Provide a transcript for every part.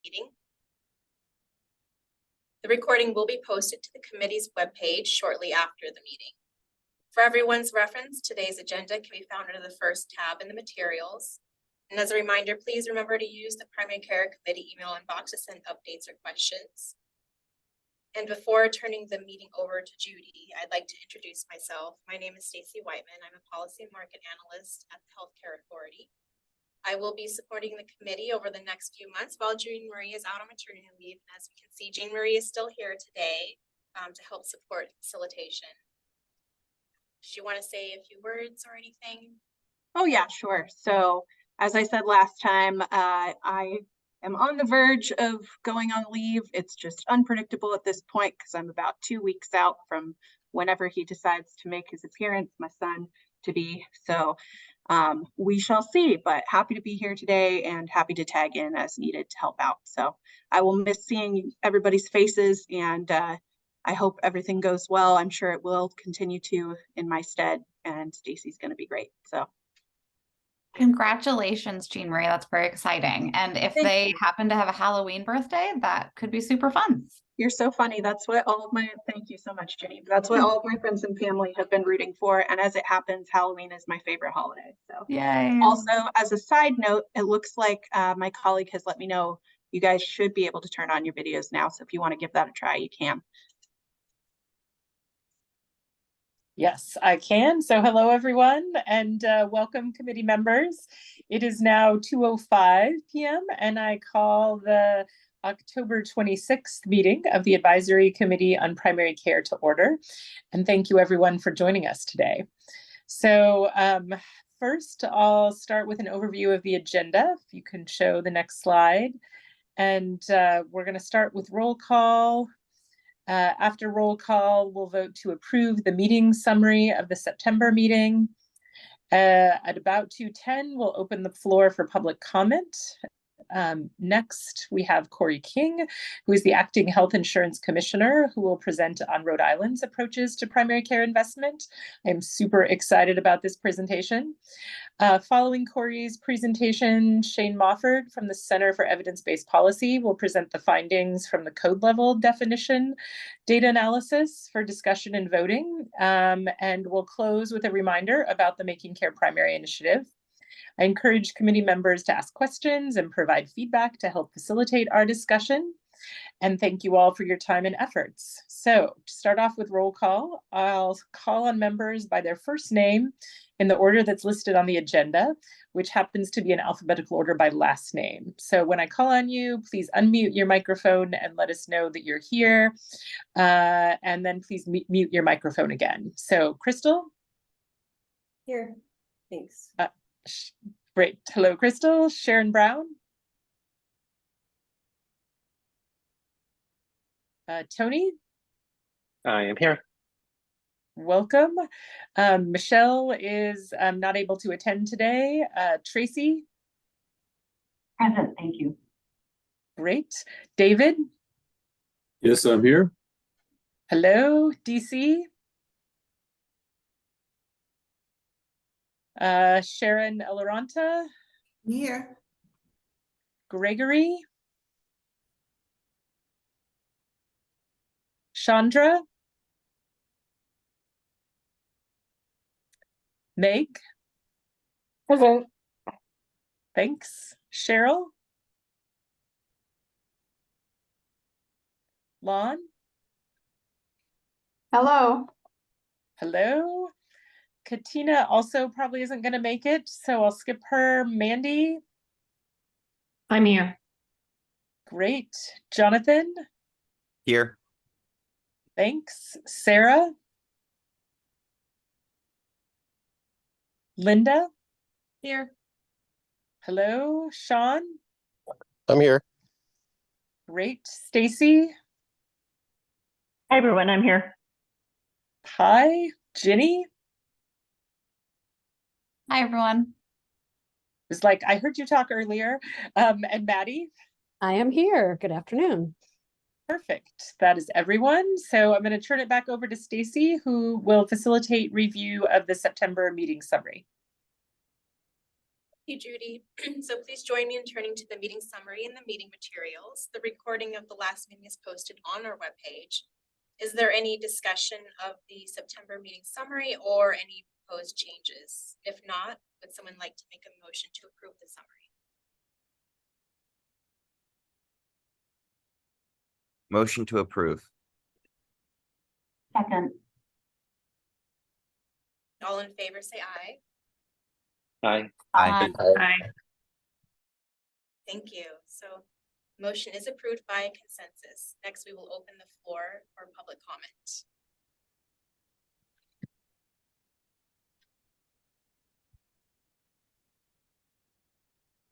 meeting. The recording will be posted to the committee's webpage shortly after the meeting. For everyone's reference, today's agenda can be found under the first tab in the materials. And as a reminder, please remember to use the primary care committee email inbox to send updates or questions. And before turning the meeting over to Judy, I'd like to introduce myself. My name is Stacy Whiteman. I'm a policy and market analyst at the Healthcare Authority. I will be supporting the committee over the next few months while Jean Marie is out on maternity leave. And as we can see, Jean Marie is still here today to help support facilitation. Did you want to say a few words or anything? Oh yeah, sure. So as I said last time, I am on the verge of going on leave. It's just unpredictable at this point because I'm about 2 weeks out from whenever he decides to make his appearance, my son to be. So we shall see, but happy to be here today and happy to tag in as needed to help out. So I will miss seeing everybody's faces, and I hope everything goes well. I'm sure it will continue to in my stead, and Stacy's going to be great. So congratulations, Jean Marie. That's very exciting. And if they happen to have a Halloween birthday, that could be super fun. You're so funny. That's what all of my, thank you so much, Jenny. That's what all of my friends and family have been rooting for. And as it happens, Halloween is my favorite holiday. So yay. Also, as a side note, it looks like my colleague has let me know you guys should be able to turn on your videos now. So if you want to give that a try, you can. Yes, I can. So hello, everyone, and welcome committee members. It is now 2:05 p.m. and I call the October 26th meeting of the Advisory Committee on Primary Care to order. And thank you everyone for joining us today. So first, I'll start with an overview of the agenda. If you can show the next slide. And we're going to start with roll call. After roll call, we'll vote to approve the meeting summary of the September meeting. At about 2:10, we'll open the floor for public comment. Next, we have Corey King, who is the acting health insurance commissioner, who will present on Rhode Island's approaches to primary care investment. I'm super excited about this presentation. Following Corey's presentation, Shane Mofford from the Center for Evidence-Based Policy will present the findings from the code level definition data analysis for discussion and voting. And we'll close with a reminder about the Making Care Primary Initiative. I encourage committee members to ask questions and provide feedback to help facilitate our discussion. And thank you all for your time and efforts. So to start off with roll call, I'll call on members by their first name in the order that's listed on the agenda, which happens to be in alphabetical order by last name. So when I call on you, please unmute your microphone and let us know that you're here. And then please mute your microphone again. So Crystal? Here, thanks. Great. Hello, Crystal. Sharon Brown. Tony. I am here. Welcome. Michelle is not able to attend today. Tracy. Present, thank you. Great. David. Yes, I'm here. Hello, DC. Sharon Eloranta. Here. Gregory. Chandra. Meg. Present. Thanks. Cheryl. Lon. Hello. Hello. Katina also probably isn't going to make it, so I'll skip her. Mandy. I'm here. Great. Jonathan. Here. Thanks. Sarah. Linda. Here. Hello. Sean. I'm here. Great. Stacy. Hi, everyone. I'm here. Hi. Ginny. Hi, everyone. It's like, I heard you talk earlier. And Maddie. I am here. Good afternoon. Perfect. That is everyone. So I'm going to turn it back over to Stacy, who will facilitate review of the September meeting summary. you, Judy. So please join me in turning to the meeting summary and the meeting materials. The recording of the last meeting is posted on our webpage. Is there any discussion of the September meeting summary or any proposed changes? If not, would someone like to make a motion to approve the summary? Motion to approve. Second. All in favor, say aye. Aye. Aye. Thank you. So motion is approved by consensus. Next, we will open the floor for public comment.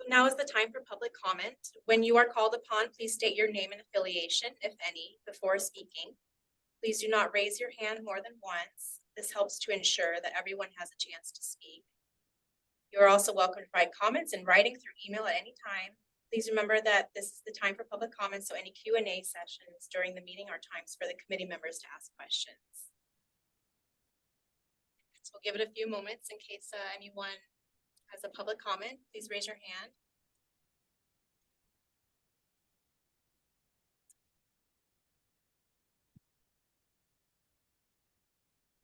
Now is the time for public comment. When you are called upon, please state your name and affiliation, if any, before speaking. Please do not raise your hand more than once. This helps to ensure that everyone has a chance to speak. You are also welcome to provide comments in writing through email at any time. Please remember that this is the time for public comments, so any Q&A sessions during the meeting are times for the committee members to ask questions. So we'll give it a few moments in case anyone has a public comment. Please raise your hand.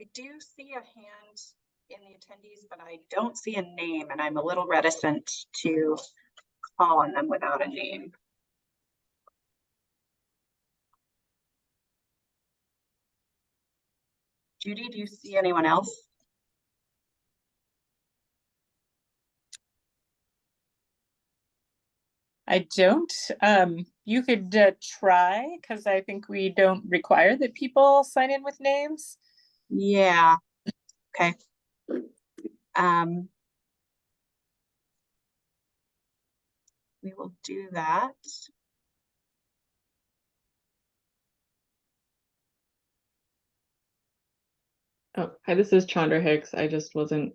I do see a hand in the attendees, but I don't see a name, and I'm a little reticent to call on them without a name. Judy, do you see anyone else? I don't. You could try, because I think we don't require that people sign in with names. Yeah. Okay. We will do that. Oh, hi, this is Chandra Hicks. I just wasn't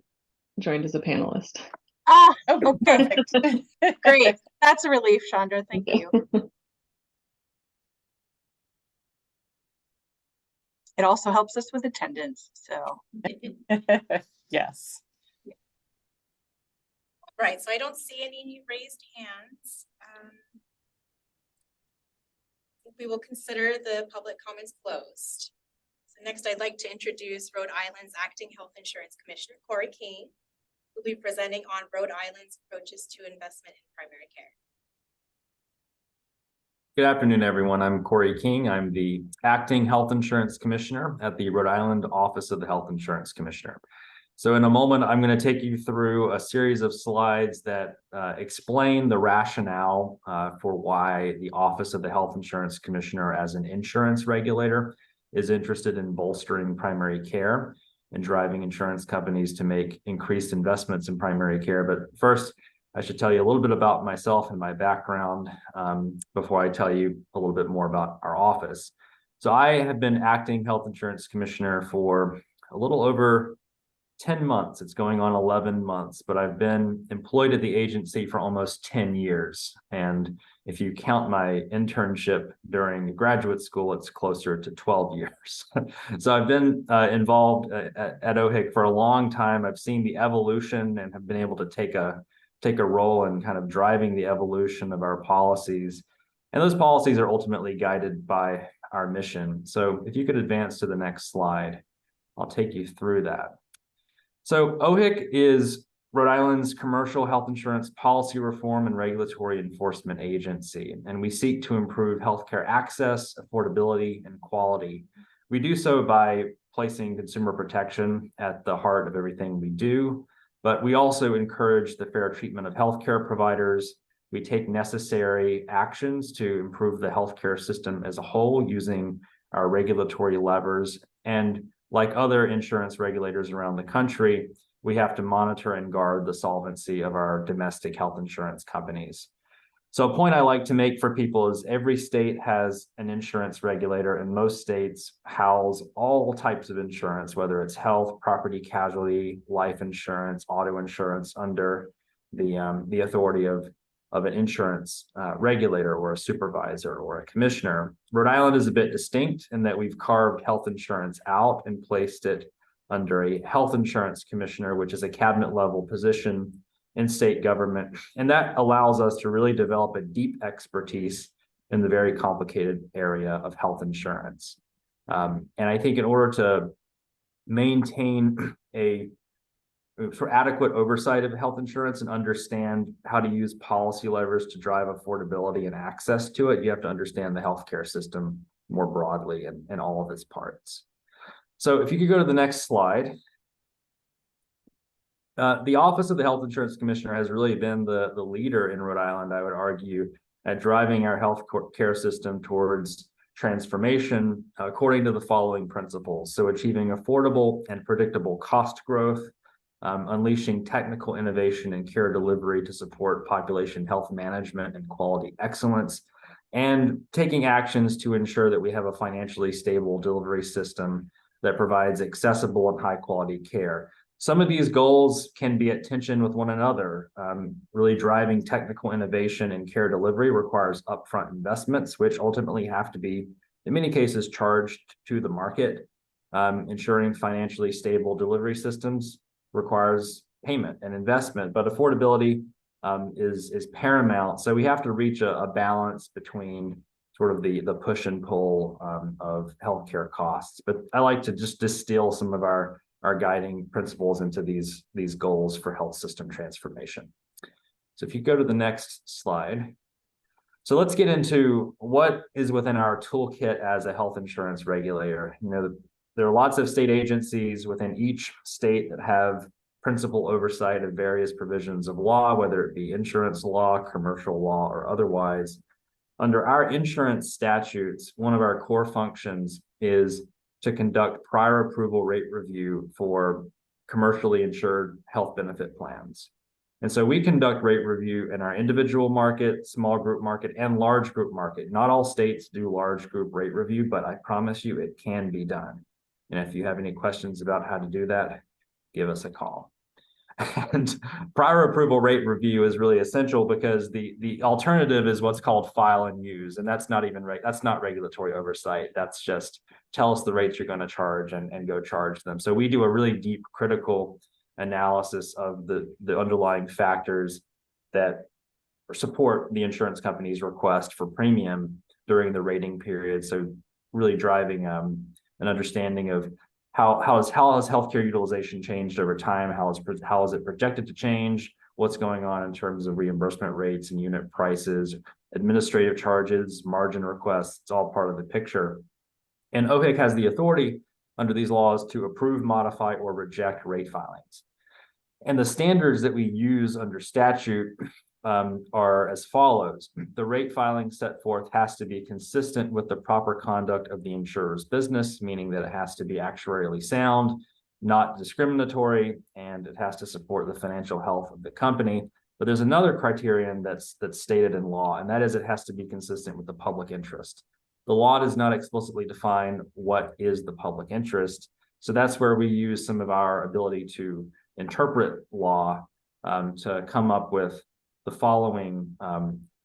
joined as a panelist. Ah, Oh, okay. perfect. Great. That's a relief, Chandra. Thank you. It also helps us with attendance, so. Yes. Right, so I don't see any raised hands. We will consider the public comments closed. So next, I'd like to introduce Rhode Island's Acting Health Insurance Commissioner, Corey King, who will be presenting on Rhode Island's approaches to investment in primary care. Good afternoon, everyone. I'm Corey King. I'm the Acting Health Insurance Commissioner at the Rhode Island Office of the Health Insurance Commissioner. So in a moment, I'm going to take you through a series of slides that explain the rationale for why the Office of the Health Insurance Commissioner as an insurance regulator is interested in bolstering primary care and driving insurance companies to make increased investments in primary care. But first, I should tell you a little bit about myself and my background before I tell you a little bit more about our office. So I have been Acting Health Insurance Commissioner for a little over 10 months. It's going on 11 months, but I've been employed at the agency for almost 10 years. And if you count my internship during graduate school, it's closer to 12 years. So I've been involved at OHIC for a long time. I've seen the evolution and have been able to take a role in kind of driving the evolution of our policies. And those policies are ultimately guided by our mission. So if you could advance to the next slide, I'll take you through that. So OHIC is Rhode Island's commercial health insurance policy reform and regulatory enforcement agency, and we seek to improve healthcare access, affordability, and quality. We do so by placing consumer protection at the heart of everything we do, but we also encourage the fair treatment of healthcare providers. We take necessary actions to improve the healthcare system as a whole using our regulatory levers. And like other insurance regulators around the country, we have to monitor and guard the solvency of our domestic health insurance companies. So a point I like to make for people is every state has an insurance regulator, and most states house all types of insurance, whether it's health, property, casualty, life insurance, auto insurance, under the authority of an insurance regulator or a supervisor or a commissioner. Rhode Island is a bit distinct in that we've carved health insurance out and placed it under a health insurance commissioner, which is a cabinet level position and state government. And that allows us to really develop a deep expertise in the very complicated area of health insurance. And I think in order to maintain for adequate oversight of health insurance and understand how to use policy levers to drive affordability and access to it, you have to understand the healthcare system more broadly and all of its parts. So if you could go to the next slide. The Office of the Health Insurance Commissioner has really been the leader in Rhode Island, I would argue, at driving our health care system towards transformation according to the following principles. So achieving affordable and predictable cost growth, unleashing technical innovation and care delivery to support population health management and quality excellence, and taking actions to ensure that we have a financially stable delivery system that provides accessible and high quality care. Some of these goals can be at tension with one another. Really driving technical innovation and care delivery requires upfront investments, which ultimately have to be, in many cases, charged to the market. Ensuring financially stable delivery systems requires payment and investment, but affordability is paramount. So we have to reach a balance between sort of the push and pull of healthcare costs. But I like to just distill some of our guiding principles into these goals for health system transformation. So if you go to the next slide. So let's get into what is within our toolkit as a health insurance regulator. You know, there are lots of state agencies within each state that have principal oversight of various provisions of law, whether it be insurance law, commercial law, or otherwise. Under our insurance statutes, one of our core functions is to conduct prior approval rate review for commercially insured health benefit plans. And so we conduct rate review in our individual market, small group market, and large group market. Not all states do large group rate review, but I promise you it can be done. And if you have any questions about how to do that, give us a call. And prior approval rate review is really essential because the alternative is what's called file and use. And that's not even right. That's not regulatory oversight. That's just tell us the rates you're going to charge and go charge them. So we do a really deep critical analysis of the underlying factors that support the insurance company's request for premium during the rating period. So really driving an understanding of how has healthcare utilization changed over time? How is it projected to change? What's going on in terms of reimbursement rates and unit prices, administrative charges, margin requests? It's all part of the picture. And OHIC has the authority under these laws to approve, modify, or reject rate filings. And the standards that we use under statute are as follows. The rate filing set forth has to be consistent with the proper conduct of the insurer's business, meaning that it has to be actuarially sound, not discriminatory, and it has to support the financial health of the company. But there's another criterion that's stated in law, and that is it has to be consistent with the public interest. The law does not explicitly define what is the public interest. So that's where we use some of our ability to interpret law to come up with the following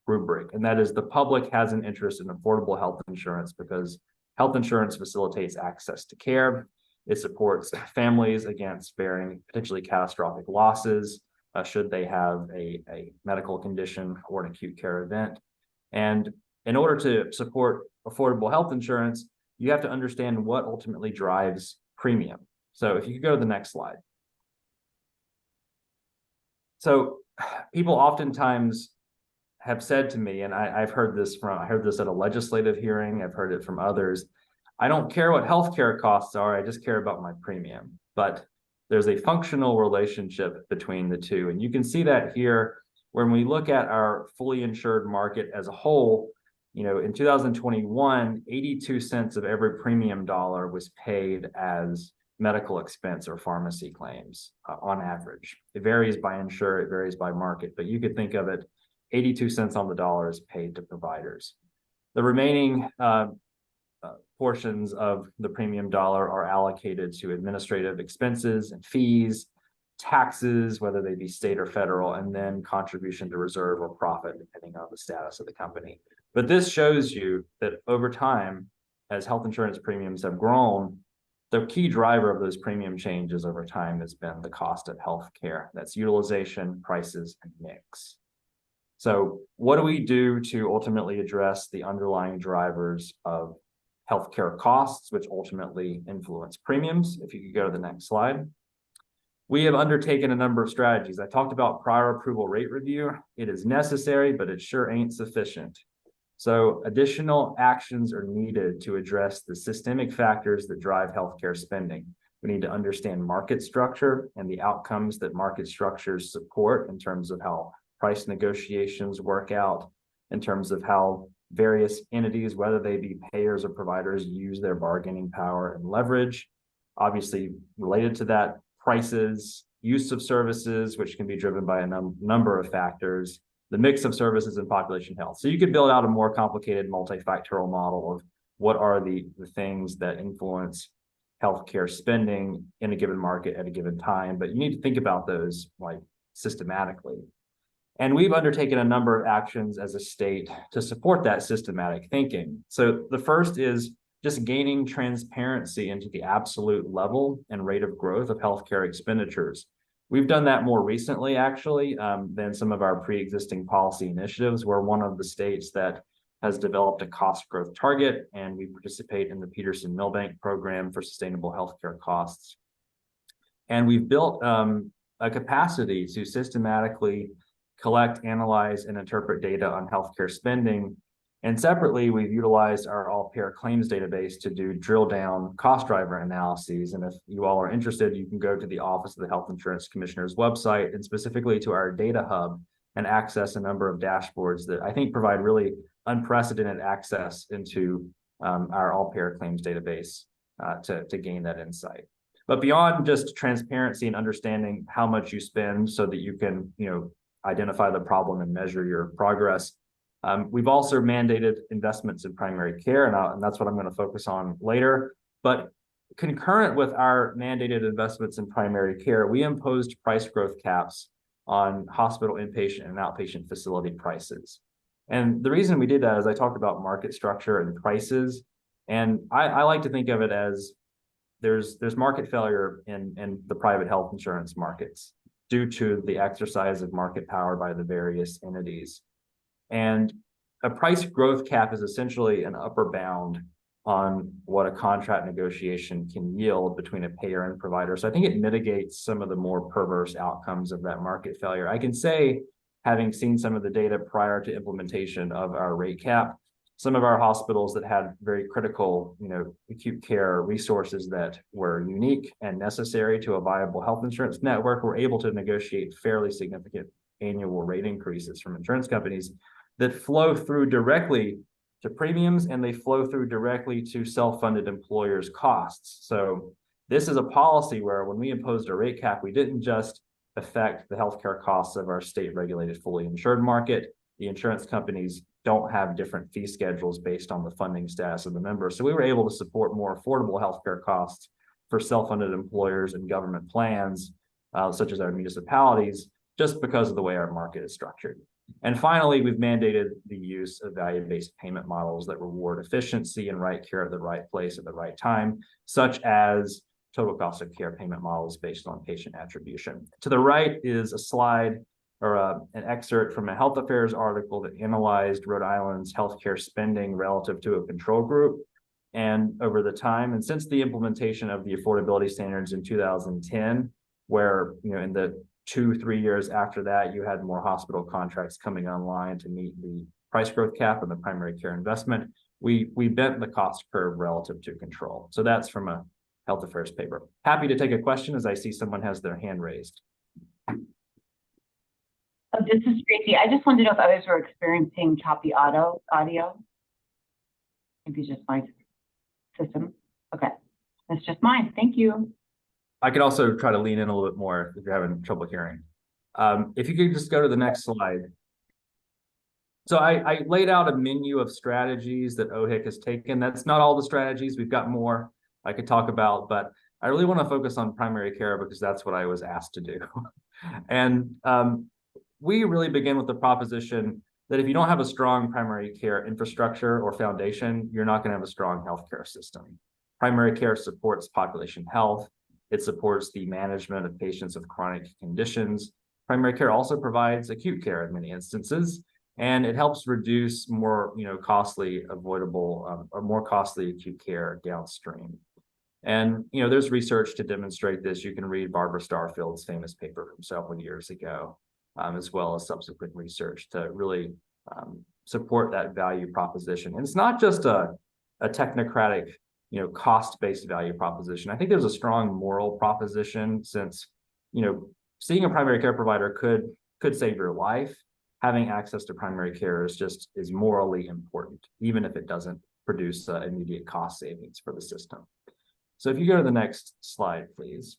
rubric, and that is the public has an interest in affordable health insurance because health insurance facilitates access to care. It supports families against bearing potentially catastrophic losses should they have a medical condition or an acute care event. And in order to support affordable health insurance, you have to understand what ultimately drives premium. So if you could go to the next slide. So people oftentimes have said to me, and I heard this at a legislative hearing, I've heard it from others, I don't care what healthcare costs are, I just care about my premium. But there's a functional relationship between the two. And you can see that here when we look at our fully insured market as a whole. You know, in 2021, 82 cents of every premium dollar was paid as medical expense or pharmacy claims on average. It varies by insurer, it varies by market, but you could think of it 82 cents on the dollar is paid to providers. The remaining portions of the premium dollar are allocated to administrative expenses and fees, taxes, whether they be state or federal, and then contribution to reserve or profit, depending on the status of the company. But this shows you that over time, as health insurance premiums have grown, the key driver of those premium changes over time has been the cost of healthcare. That's utilization, prices, and mix. So what do we do to ultimately address the underlying drivers of healthcare costs, which ultimately influence premiums? If you could go to the next slide. We have undertaken a number of strategies. I talked about prior approval rate review. It is necessary, but it sure ain't sufficient. So additional actions are needed to address the systemic factors that drive healthcare spending. We need to understand market structure and the outcomes that market structures support in terms of how price negotiations work out, in terms of how various entities, whether they be payers or providers, use their bargaining power and leverage. Obviously, related to that, prices, use of services, which can be driven by a number of factors, the mix of services and population health. So you could build out a more complicated multifactorial model of what are the things that influence healthcare spending in a given market at a given time, but you need to think about those like systematically. And we've undertaken a number of actions as a state to support that systematic thinking. So the first is just gaining transparency into the absolute level and rate of growth of healthcare expenditures. We've done that more recently, actually, than some of our pre-existing policy initiatives. We're one of the states that has developed a cost growth target, and we participate in the Peterson-Milbank program for sustainable healthcare costs. And we've built a capacity to systematically collect, analyze, and interpret data on healthcare spending. And separately, we've utilized our all-payer claims database to do drill down cost driver analyses. And if you all are interested, you can go to the Office of the Health Insurance Commissioner's website and specifically to our data hub and access a number of dashboards that I think provide really unprecedented access into our all-payer claims database to gain that insight. But beyond just transparency and understanding how much you spend so that you can, identify the problem and measure your progress, we've also mandated investments in primary care, and that's what I'm going to focus on later. But concurrent with our mandated investments in primary care, we imposed price growth caps on hospital inpatient and outpatient facility prices. And the reason we did that is I talked about market structure and prices, and I like to think of it as there's market failure in the private health insurance markets due to the exercise of market power by the various entities. And a price growth cap is essentially an upper bound on what a contract negotiation can yield between a payer and provider. So I think it mitigates some of the more perverse outcomes of that market failure. I can say, having seen some of the data prior to implementation of our rate cap, some of our hospitals that had very critical, acute care resources that were unique and necessary to a viable health insurance network were able to negotiate fairly significant annual rate increases from insurance companies that flow through directly to premiums, and they flow through directly to self-funded employers' costs. So this is a policy where when we imposed a rate cap, we didn't just affect the healthcare costs of our state-regulated fully insured market. The insurance companies don't have different fee schedules based on the funding status of the member. So we were able to support more affordable healthcare costs for self-funded employers and government plans, such as our municipalities, just because of the way our market is structured. And finally, we've mandated the use of value-based payment models that reward efficiency and right care at the right place at the right time, such as total cost of care payment models based on patient attribution. To the right is a slide or an excerpt from a health affairs article that analyzed Rhode Island's healthcare spending relative to a control group and over the time. And since the implementation of the affordability standards in 2010, where, in the 2-3 years after that, you had more hospital contracts coming online to meet the price growth cap and the primary care investment, we bent the cost curve relative to control. So that's from a health affairs paper. Happy to take a question as I see someone has their hand raised. Oh, this is Tracy. I just wanted to know if others were experiencing choppy audio. Maybe it's just my system. Okay, that's just mine. Thank you. I could also try to lean in a little bit more if you're having trouble hearing. If you could just go to the next slide. So I laid out a menu of strategies that OHIC has taken. That's not all the strategies. We've got more I could talk about, but I really want to focus on primary care because that's what I was asked to do. And we really begin with the proposition that if you don't have a strong primary care infrastructure or foundation, you're not going to have a strong healthcare system. Primary care supports population health. It supports the management of patients with chronic conditions. Primary care also provides acute care in many instances, and it helps reduce more, costly avoidable or more costly acute care downstream. And, there's research to demonstrate this. You can read Barbara Starfield's famous paper from several years ago, as well as subsequent research to really support that value proposition. And it's not just a technocratic, cost-based value proposition. I think there's a strong moral proposition since, seeing a primary care provider could save your life. Having access to primary care is morally important, even if it doesn't produce immediate cost savings for the system. So if you go to the next slide, please.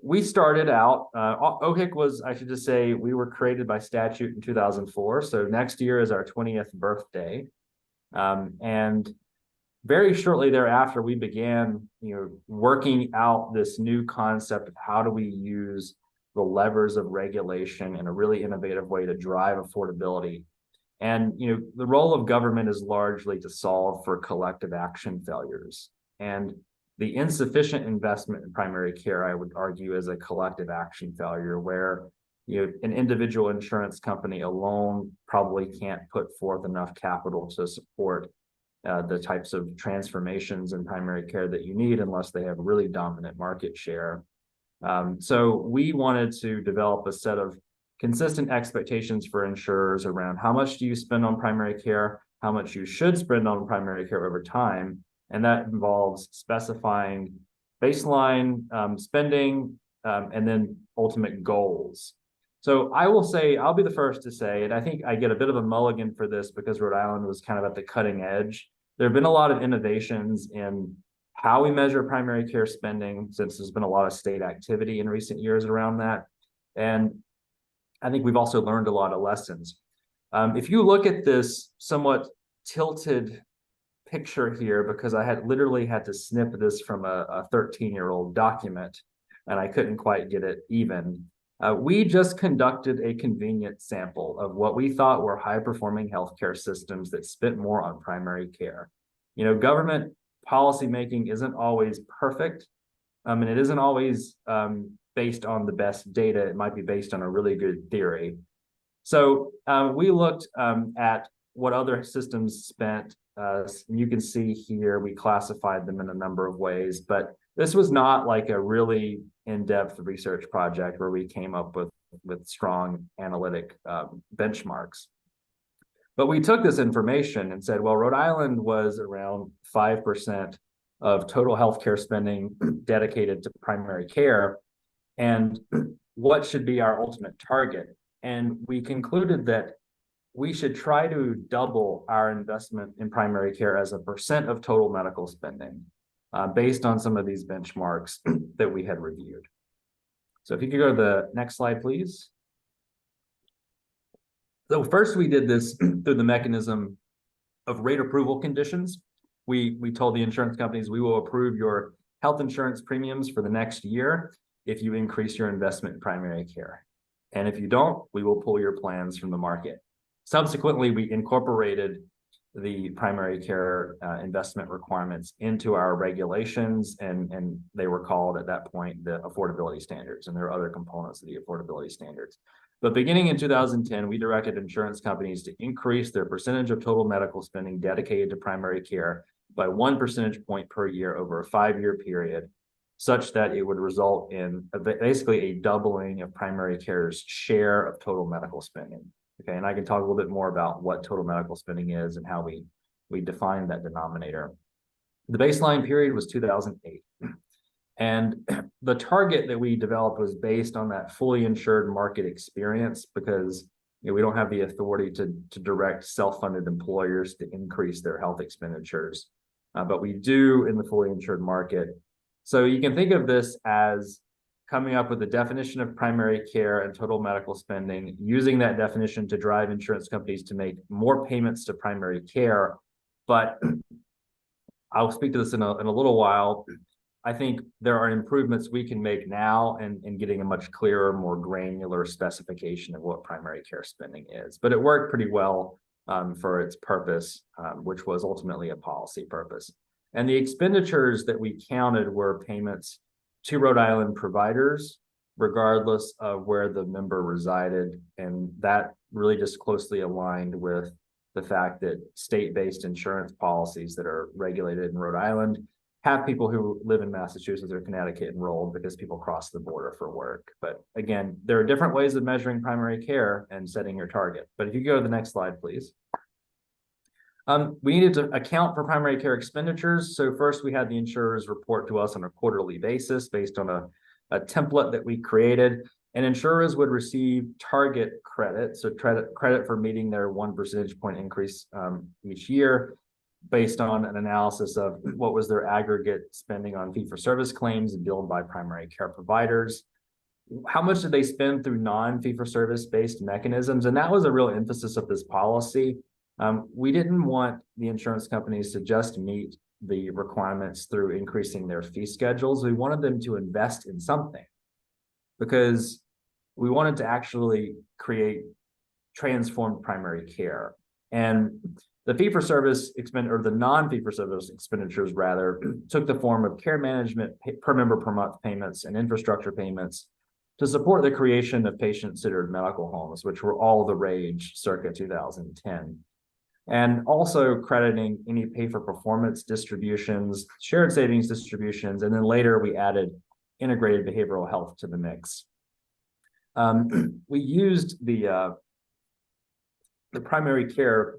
We started out, OHIC was, I should just say, we were created by statute in 2004. So next year is our 20th birthday. And very shortly thereafter, we began, working out this new concept of how do we use the levers of regulation in a really innovative way to drive affordability. And, the role of government is largely to solve for collective action failures. And the insufficient investment in primary care, I would argue, is a collective action failure where, an individual insurance company alone probably can't put forth enough capital to support the types of transformations in primary care that you need unless they have really dominant market share. So we wanted to develop a set of consistent expectations for insurers around how much do you spend on primary care, how much you should spend on primary care over time. And that involves specifying baseline spending and then ultimate goals. So I will say, I'll be the first to say, and I think I get a bit of a mulligan for this because Rhode Island was kind of at the cutting edge. There have been a lot of innovations in how we measure primary care spending, since there's been a lot of state activity in recent years around that. And I think we've also learned a lot of lessons. If you look at this somewhat tilted picture here, because I had literally had to snip this from a 13-year-old document, and I couldn't quite get it even. We just conducted a convenient sample of what we thought were high-performing healthcare systems that spent more on primary care. Government policymaking isn't always perfect, and it isn't always based on the best data. It might be based on a really good theory. So we looked at what other systems spent. You can see here, we classified them in a number of ways, but this was not like a really in-depth research project where we came up with strong analytic benchmarks. But we took this information and said, well, Rhode Island was around 5% of total healthcare spending dedicated to primary care. And what should be our ultimate target? And we concluded that we should try to double our investment in primary care as a percent of total medical spending based on some of these benchmarks that we had reviewed. So if you could go to the next slide, please. So first we did this through the mechanism of rate approval conditions. We told the insurance companies, we will approve your health insurance premiums for the next year if you increase your investment in primary care. And if you don't, we will pull your plans from the market. Subsequently, we incorporated the primary care investment requirements into our regulations, and they were called at that point the affordability standards, and there are other components of the affordability standards. But beginning in 2010, we directed insurance companies to increase their percentage of total medical spending dedicated to primary care by 1 percentage point per year over a 5-year period, such that it would result in basically a doubling of primary care's share of total medical spending. Okay, and I can talk a little bit more about what total medical spending is and how we define that denominator. The baseline period was 2008. And the target that we developed was based on that fully insured market experience, because we don't have the authority to direct self-funded employers to increase their health expenditures, but we do in the fully insured market. So you can think of this as coming up with a definition of primary care and total medical spending, using that definition to drive insurance companies to make more payments to primary care. But I'll speak to this in a little while. I think there are improvements we can make now in getting a much clearer, more granular specification of what primary care spending is. But it worked pretty well for its purpose, which was ultimately a policy purpose. And the expenditures that we counted were payments to Rhode Island providers, regardless of where the member resided. And that really just closely aligned with the fact that state-based insurance policies that are regulated in Rhode Island have people who live in Massachusetts or Connecticut enrolled because people cross the border for work. But again, there are different ways of measuring primary care and setting your target. But if you go to the next slide, please. We needed to account for primary care expenditures. So first we had the insurers report to us on a quarterly basis based on a template that we created, and insurers would receive target credit. So credit for meeting their 1 percentage point increase each year based on an analysis of what was their aggregate spending on fee-for-service claims billed by primary care providers. How much did they spend through non-fee-for-service based mechanisms? And that was a real emphasis of this policy. We didn't want the insurance companies to just meet the requirements through increasing their fee schedules. We wanted them to invest in something because we wanted to actually create transformed primary care. And the fee-for-service or the non-fee-for-service expenditures rather took the form of care management, per member per month payments, and infrastructure payments to support the creation of patient-centered medical homes, which were all the rage circa 2010. And also crediting any pay-for-performance distributions, shared savings distributions, and then later we added integrated behavioral health to the mix. We used the primary care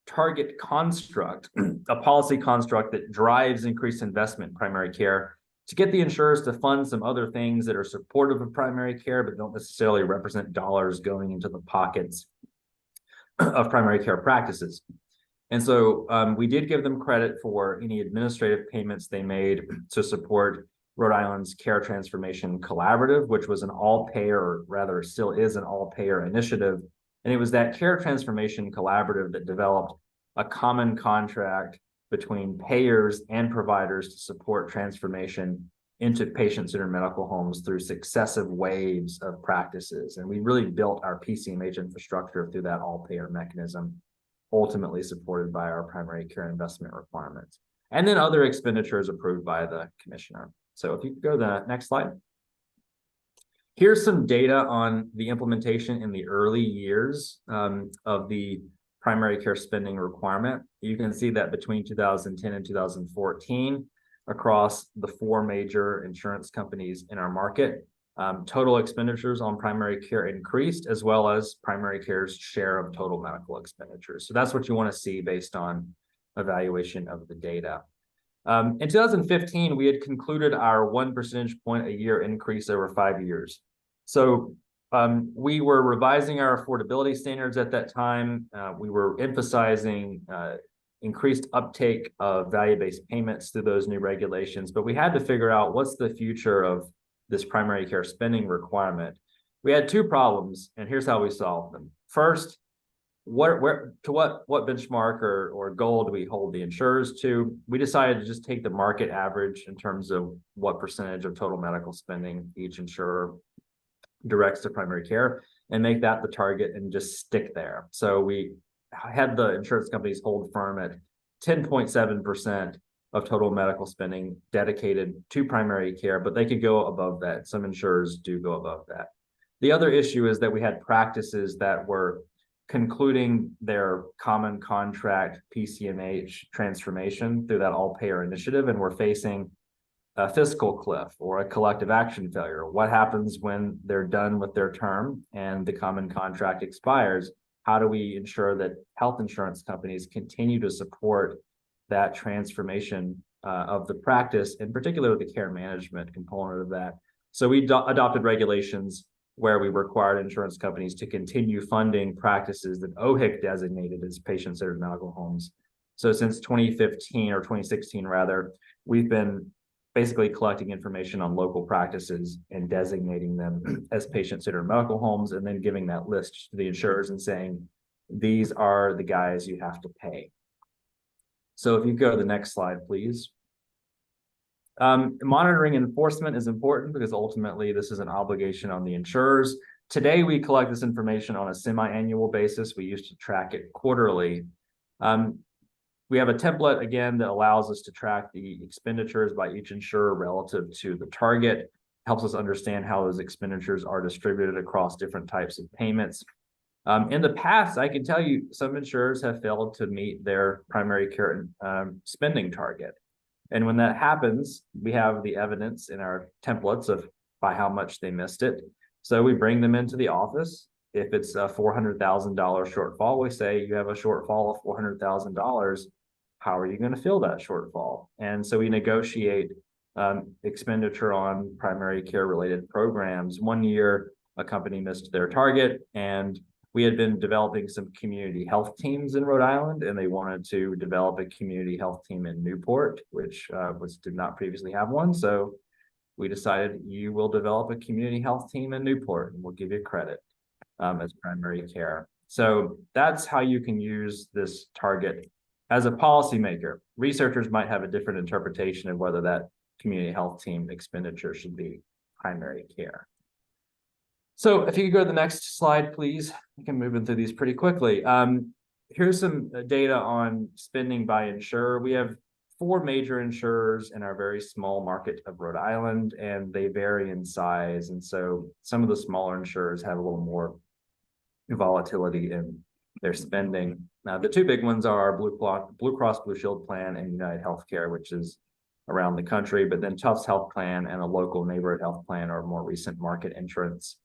target construct, a policy construct that drives increased investment in primary care to get the insurers to fund some other things that are supportive of primary care, but don't necessarily represent dollars going into the pockets of primary care practices. And so we did give them credit for any administrative payments they made to support Rhode Island's Care Transformation Collaborative, which was an all-payer, or rather still is an all-payer initiative. And it was that Care Transformation Collaborative that developed a common contract between payers and providers to support transformation into patient-centered medical homes through successive waves of practices. And we really built our PCMH infrastructure through that all-payer mechanism, ultimately supported by our primary care investment requirements. And then other expenditures approved by the commissioner. So if you could go to the next slide. Here's some data on the implementation in the early years of the primary care spending requirement. You can see that between 2010 and 2014, across the 4 major insurance companies in our market, total expenditures on primary care increased, as well as primary care's share of total medical expenditures. So that's what you want to see based on evaluation of the data. In 2015, we had concluded our 1 percentage point a year increase over 5 years. So we were revising our affordability standards at that time. We were emphasizing increased uptake of value-based payments through those new regulations, but we had to figure out what's the future of this primary care spending requirement. We had 2 problems, and here's how we solved them. First, what benchmark or goal do we hold the insurers to? We decided to just take the market average in terms of what percentage of total medical spending each insurer directs to primary care and make that the target and just stick there. So we had the insurance companies hold firm at 10.7% of total medical spending dedicated to primary care, but they could go above that. Some insurers do go above that. The other issue is that we had practices that were concluding their common contract PCMH transformation through that all-payer initiative, and we're facing a fiscal cliff or a collective action failure. What happens when they're done with their term and the common contract expires? How do we ensure that health insurance companies continue to support that transformation of the practice, in particular the care management component of that? So we adopted regulations where we required insurance companies to continue funding practices that OHIC designated as patient-centered medical homes. So since 2015 or 2016 rather, we've been basically collecting information on local practices and designating them as patient-centered medical homes, and then giving that list to the insurers and saying, these are the guys you have to pay. So if you go to the next slide, please. Monitoring enforcement is important because ultimately this is an obligation on the insurers. Today, we collect this information on a semi-annual basis. We used to track it quarterly. We have a template again that allows us to track the expenditures by each insurer relative to the target, helps us understand how those expenditures are distributed across different types of payments. In the past, I can tell you some insurers have failed to meet their primary care spending target. And when that happens, we have the evidence in our templates of by how much they missed it. So we bring them into the office. If it's a $400,000 shortfall, we say you have a shortfall of $400,000. How are you going to fill that shortfall? And so we negotiate expenditure on primary care related programs. One year, a company missed their target, and we had been developing some community health teams in Rhode Island, and they wanted to develop a community health team in Newport, which did not previously have one. So we decided you will develop a community health team in Newport, and we'll give you credit as primary care. So that's how you can use this target. As a policymaker, researchers might have a different interpretation of whether that community health team expenditure should be primary care. So if you could go to the next slide, please. I can move into these pretty quickly. Here's some data on spending by insurer. We have 4 major insurers in our very small market of Rhode Island, and they vary in size. And so some of the smaller insurers have a little more volatility in their spending. Now, the 2 big ones are Blue Cross Blue Shield Plan and United Healthcare, which is around the country, but then Tufts Health Plan and a local neighborhood health plan are more recent market entrants.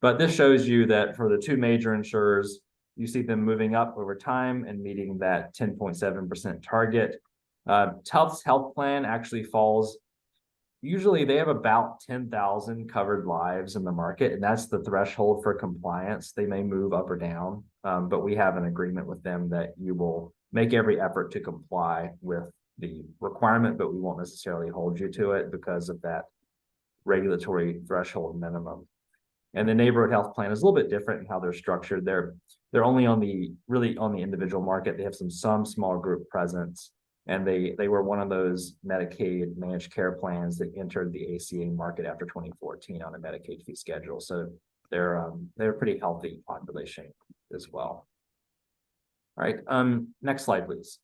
But this shows you that for the 2 major insurers, you see them moving up over time and meeting that 10.7% target. Tufts Health Plan actually falls. Usually they have about 10,000 covered lives in the market, and that's the threshold for compliance. They may move up or down, but we have an agreement with them that you will make every effort to comply with the requirement, but we won't necessarily hold you to it because of that regulatory threshold minimum. And the neighborhood health plan is a little bit different in how they're structured. They're only on the individual market. They have some small group presence. And they were one of those Medicaid managed care plans that entered the ACA market after 2014 on a Medicaid fee schedule. So they're a pretty healthy population as well. All right, next slide, please.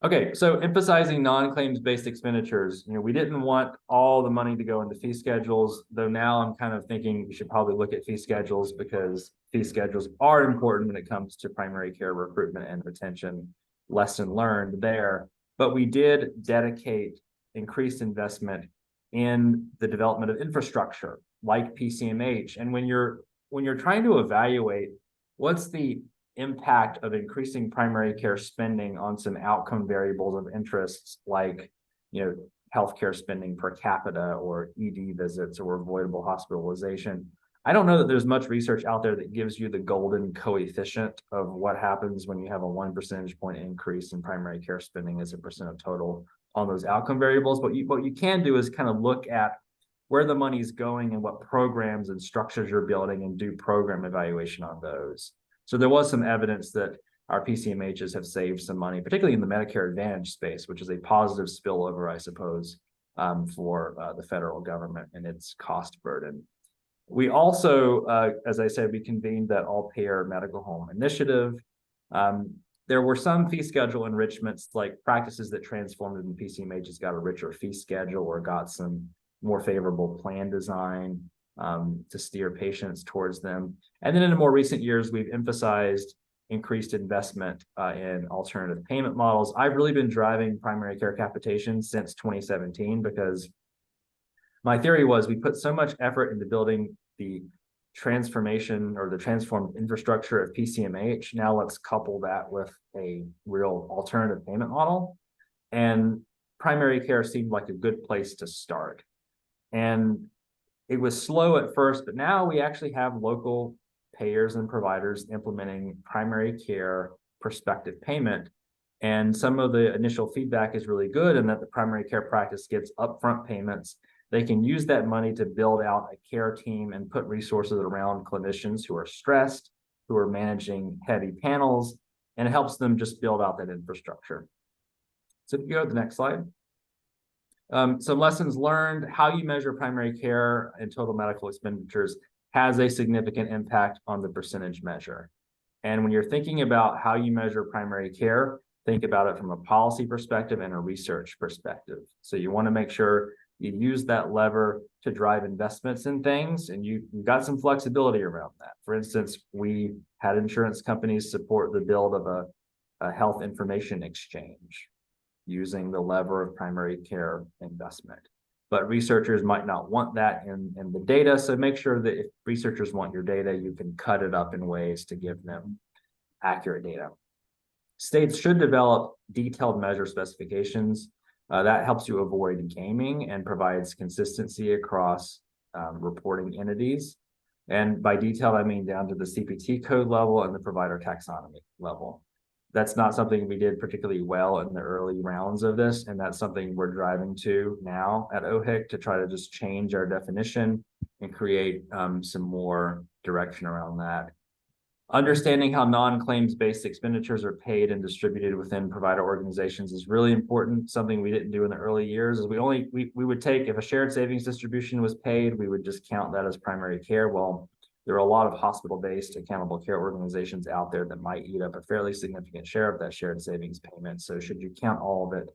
Okay, so emphasizing non-claims based expenditures. We didn't want all the money to go into fee schedules, though now I'm kind of thinking we should probably look at fee schedules because fee schedules are important when it comes to primary care recruitment and retention. Lesson learned there, but we did dedicate increased investment in the development of infrastructure like PCMH. And when you're trying to evaluate what's the impact of increasing primary care spending on some outcome variables of interests like healthcare spending per capita or ED visits or avoidable hospitalization, I don't know that there's much research out there that gives you the golden coefficient of what happens when you have a 1 percentage point increase in primary care spending as a percent of total on those outcome variables. But what you can do is kind of look at where the money's going and what programs and structures you're building and do program evaluation on those. So there was some evidence that our PCMHs have saved some money, particularly in the Medicare Advantage space, which is a positive spillover, I suppose, for the federal government and its cost burden. We also, as I said, we convened that all-payer medical home initiative. There were some fee schedule enrichments, like practices that transformed into PCMHs got a richer fee schedule or got some more favorable plan design to steer patients towards them. And then in the more recent years, we've emphasized increased investment in alternative payment models. I've really been driving primary care capitation since 2017 because my theory was we put so much effort into building the transformation or the transformed infrastructure of PCMH. Now let's couple that with a real alternative payment model. And primary care seemed like a good place to start. And it was slow at first, but now we actually have local payers and providers implementing primary care prospective payment. And some of the initial feedback is really good in that the primary care practice gets upfront payments. They can use that money to build out a care team and put resources around clinicians who are stressed, who are managing heavy panels, and it helps them just build out that infrastructure. So if you go to the next slide. Some lessons learned: how you measure primary care and total medical expenditures has a significant impact on the percentage measure. And when you're thinking about how you measure primary care, think about it from a policy perspective and a research perspective. So you want to make sure you use that lever to drive investments in things, and you've got some flexibility around that. For instance, we had insurance companies support the build of a health information exchange using the lever of primary care investment. But researchers might not want that in the data. So make sure that if researchers want your data, you can cut it up in ways to give them accurate data. States should develop detailed measure specifications. That helps you avoid gaming and provides consistency across reporting entities. And by detailed, I mean down to the CPT code level and the provider taxonomy level. That's not something we did particularly well in the early rounds of this, and that's something we're driving to now at OHIC to try to just change our definition and create some more direction around that. Understanding how non-claims-based expenditures are paid and distributed within provider organizations is really important. Something we didn't do in the early years is we would take, if a shared savings distribution was paid, we would just count that as primary care. Well, there are a lot of hospital-based accountable care organizations out there that might eat up a fairly significant share of that shared savings payment. So should you count all of it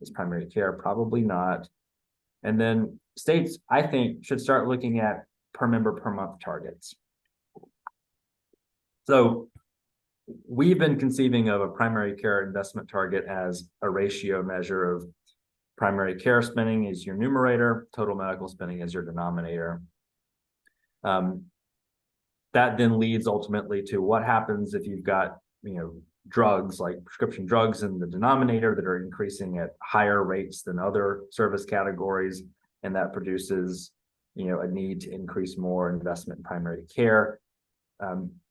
as primary care? Probably not. And then states, I think, should start looking at per member per month targets. So we've been conceiving of a primary care investment target as a ratio measure of primary care spending is your numerator, total medical spending is your denominator. That then leads ultimately to what happens if you've got, drugs like prescription drugs in the denominator that are increasing at higher rates than other service categories, and that produces, a need to increase more investment in primary care.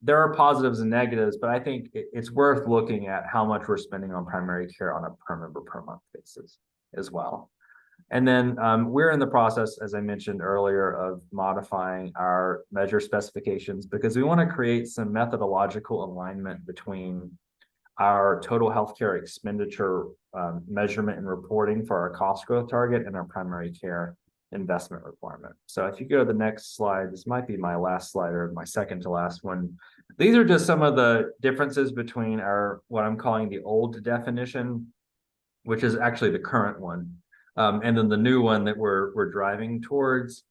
There are positives and negatives, but I think it's worth looking at how much we're spending on primary care on a per member per month basis as well. And then we're in the process, as I mentioned earlier, of modifying our measure specifications because we want to create some methodological alignment between our total healthcare expenditure measurement and reporting for our cost growth target and our primary care investment requirement. So if you go to the next slide, this might be my last slide or my second to last one. These are just some of the differences between our, what I'm calling the old definition, which is actually the current one. And then the new one that we're driving towards.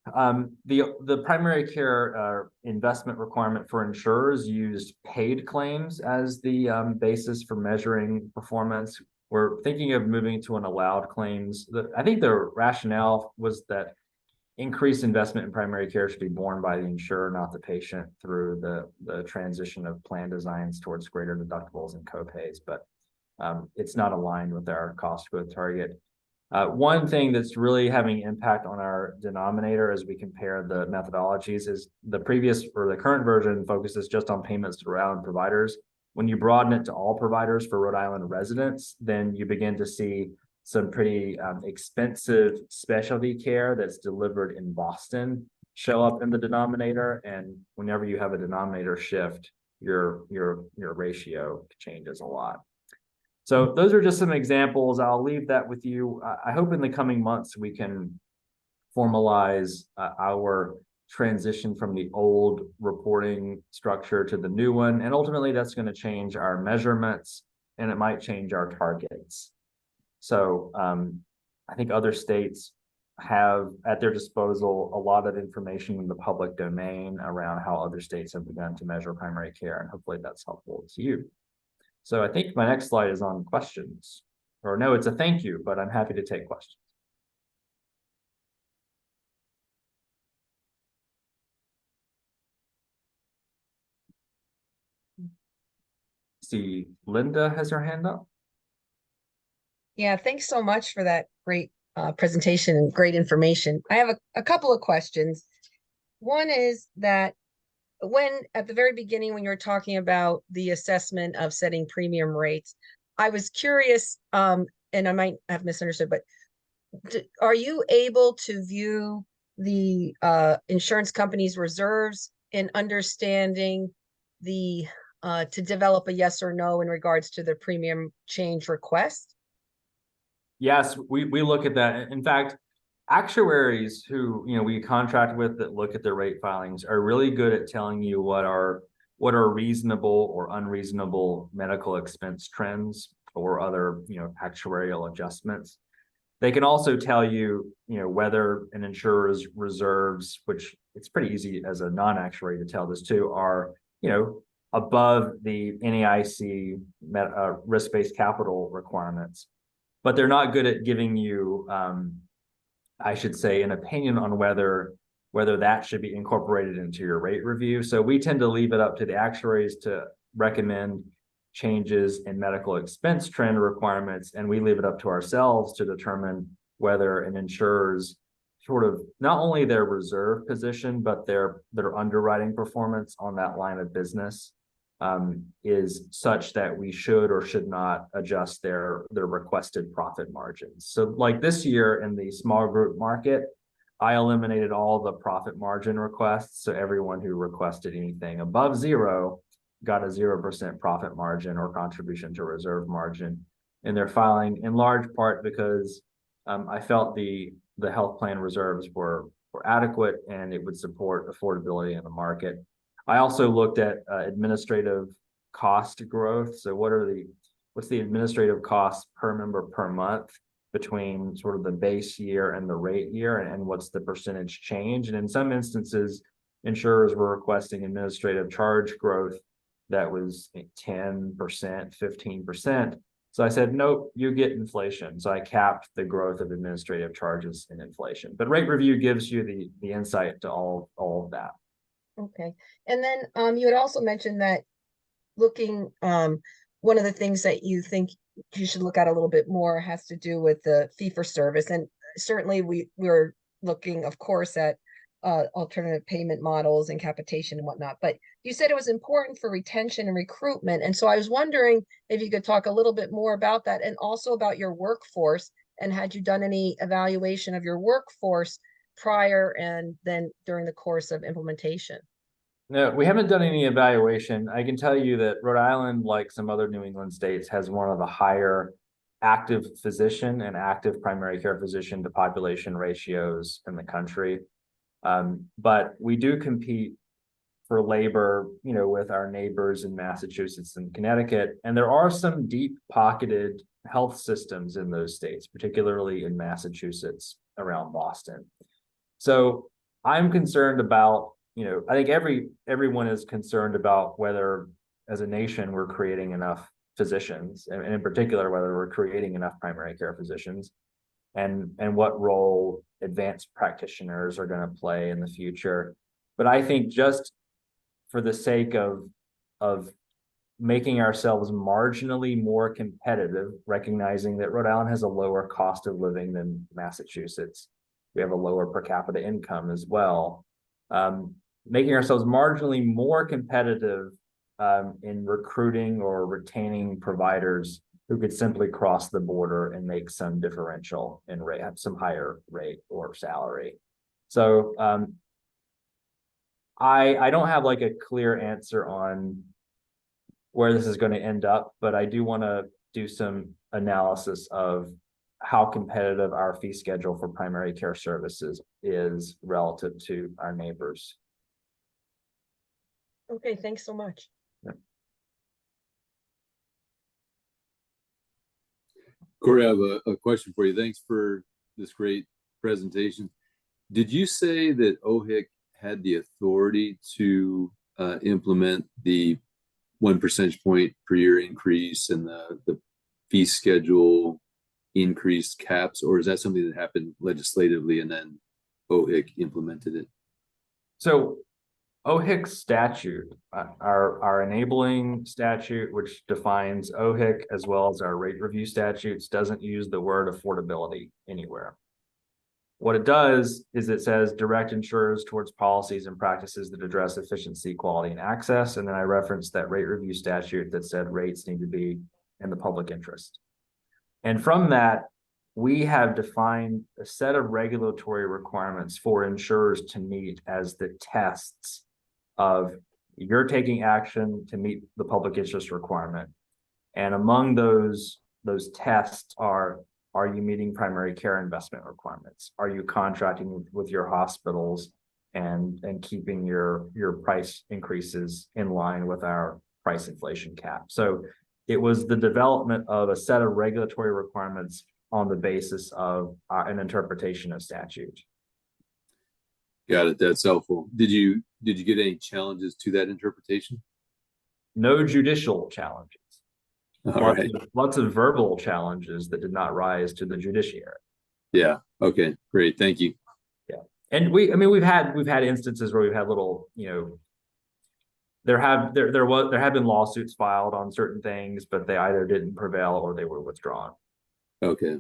The primary care investment requirement for insurers used paid claims as the basis for measuring performance. We're thinking of moving to an allowed claims. I think the rationale was that increased investment in primary care should be borne by the insurer, not the patient, through the transition of plan designs towards greater deductibles and copays, but it's not aligned with our cost growth target. One thing that's really having impact on our denominator as we compare the methodologies is the previous or the current version focuses just on payments to Rhode Island providers. When you broaden it to all providers for Rhode Island residents, then you begin to see some pretty expensive specialty care that's delivered in Boston show up in the denominator. And whenever you have a denominator shift, your ratio changes a lot. So those are just some examples. I'll leave that with you. I hope in the coming months we can formalize our transition from the old reporting structure to the new one. And ultimately that's going to change our measurements and it might change our targets. So I think other states have at their disposal a lot of information in the public domain around how other states have begun to measure primary care, and hopefully that's helpful to you. So I think my next slide is on questions, or no, it's a thank you, but I'm happy to take questions. See, Linda has her hand up. Yeah, thanks so much for that great presentation and great information. I have a couple of questions. One is that when at the very beginning, when you were talking about the assessment of setting premium rates, I was curious, and I might have misunderstood, but are you able to view the insurance company's reserves in understanding the to develop a yes or no in regards to the premium change request? Yes, we look at that. In fact, actuaries who we contract with that look at their rate filings are really good at telling you what our what are reasonable or unreasonable medical expense trends or other, actuarial adjustments. They can also tell you, whether an insurer's reserves, which it's pretty easy as a non-actuary to tell this too, are, above the NAIC risk-based capital requirements. But they're not good at giving you, I should say, an opinion on whether that should be incorporated into your rate review. So we tend to leave it up to the actuaries to recommend changes in medical expense trend requirements, and we leave it up to ourselves to determine whether an insurer's sort of not only their reserve position, but their underwriting performance on that line of business is such that we should or should not adjust their requested profit margins. So like this year in the small group market, I eliminated all the profit margin requests. So everyone who requested anything above 0 got a 0% profit margin or contribution to reserve margin in their filing, in large part because I felt the health plan reserves were adequate and it would support affordability in the market. I also looked at administrative cost growth. So what's the administrative cost per member per month between sort of the base year and the rate year, and what's the percentage change? And in some instances, insurers were requesting administrative charge growth that was 10%, 15%. So I said, nope, you get inflation. So I capped the growth of administrative charges in inflation. But rate review gives you the insight to all of that. Okay. And then you had also mentioned that looking, one of the things that you think you should look at a little bit more has to do with the fee for service. And certainly we're looking, of course, at alternative payment models and capitation and whatnot, but you said it was important for retention and recruitment. And so I was wondering if you could talk a little bit more about that and also about your workforce, and had you done any evaluation of your workforce prior and then during the course of implementation? No, we haven't done any evaluation. I can tell you that Rhode Island, like some other New England states, has one of the higher active physician and active primary care physician to population ratios in the country. But we do compete for labor, with our neighbors in Massachusetts and Connecticut. And there are some deep pocketed health systems in those states, particularly in Massachusetts around Boston. So I'm concerned about, I think everyone is concerned about whether as a nation we're creating enough physicians, and in particular, whether we're creating enough primary care physicians, and what role advanced practitioners are going to play in the future. But I think just for the sake of making ourselves marginally more competitive, recognizing that Rhode Island has a lower cost of living than Massachusetts, we have a lower per capita income as well. Making ourselves marginally more competitive in recruiting or retaining providers who could simply cross the border and make some differential in rate, have some higher rate or salary. So I don't have like a clear answer on where this is going to end up, but I do want to do some analysis of how competitive our fee schedule for primary care services is relative to our neighbors. Okay, thanks so much. Corey, I have a question for you. Thanks for this great presentation. Did you say that OHIC had the authority to implement the 1 percentage point per year increase and the fee schedule increased caps, or is that something that happened legislatively and then OHIC implemented it? So OHIC statute, our enabling statute, which defines OHIC as well as our rate review statutes, doesn't use the word affordability anywhere. What it does is it says direct insurers towards policies and practices that address efficiency, quality, and access. And then I referenced that rate review statute that said rates need to be in the public interest. And from that, we have defined a set of regulatory requirements for insurers to meet as the tests of you're taking action to meet the public interest requirement. And among those tests are you meeting primary care investment requirements? Are you contracting with your hospitals and keeping your price increases in line with our price inflation cap. So it was the development of a set of regulatory requirements on the basis of an interpretation of statute. Got it. That's helpful. Did you get any challenges to that interpretation? No judicial challenges. All right. Lots of verbal challenges that did not rise to the judiciary. Yeah. Okay. Great. Thank you. Yeah. And we've had instances where we've had little, there have been lawsuits filed on certain things, but they either didn't prevail or they were withdrawn. Okay.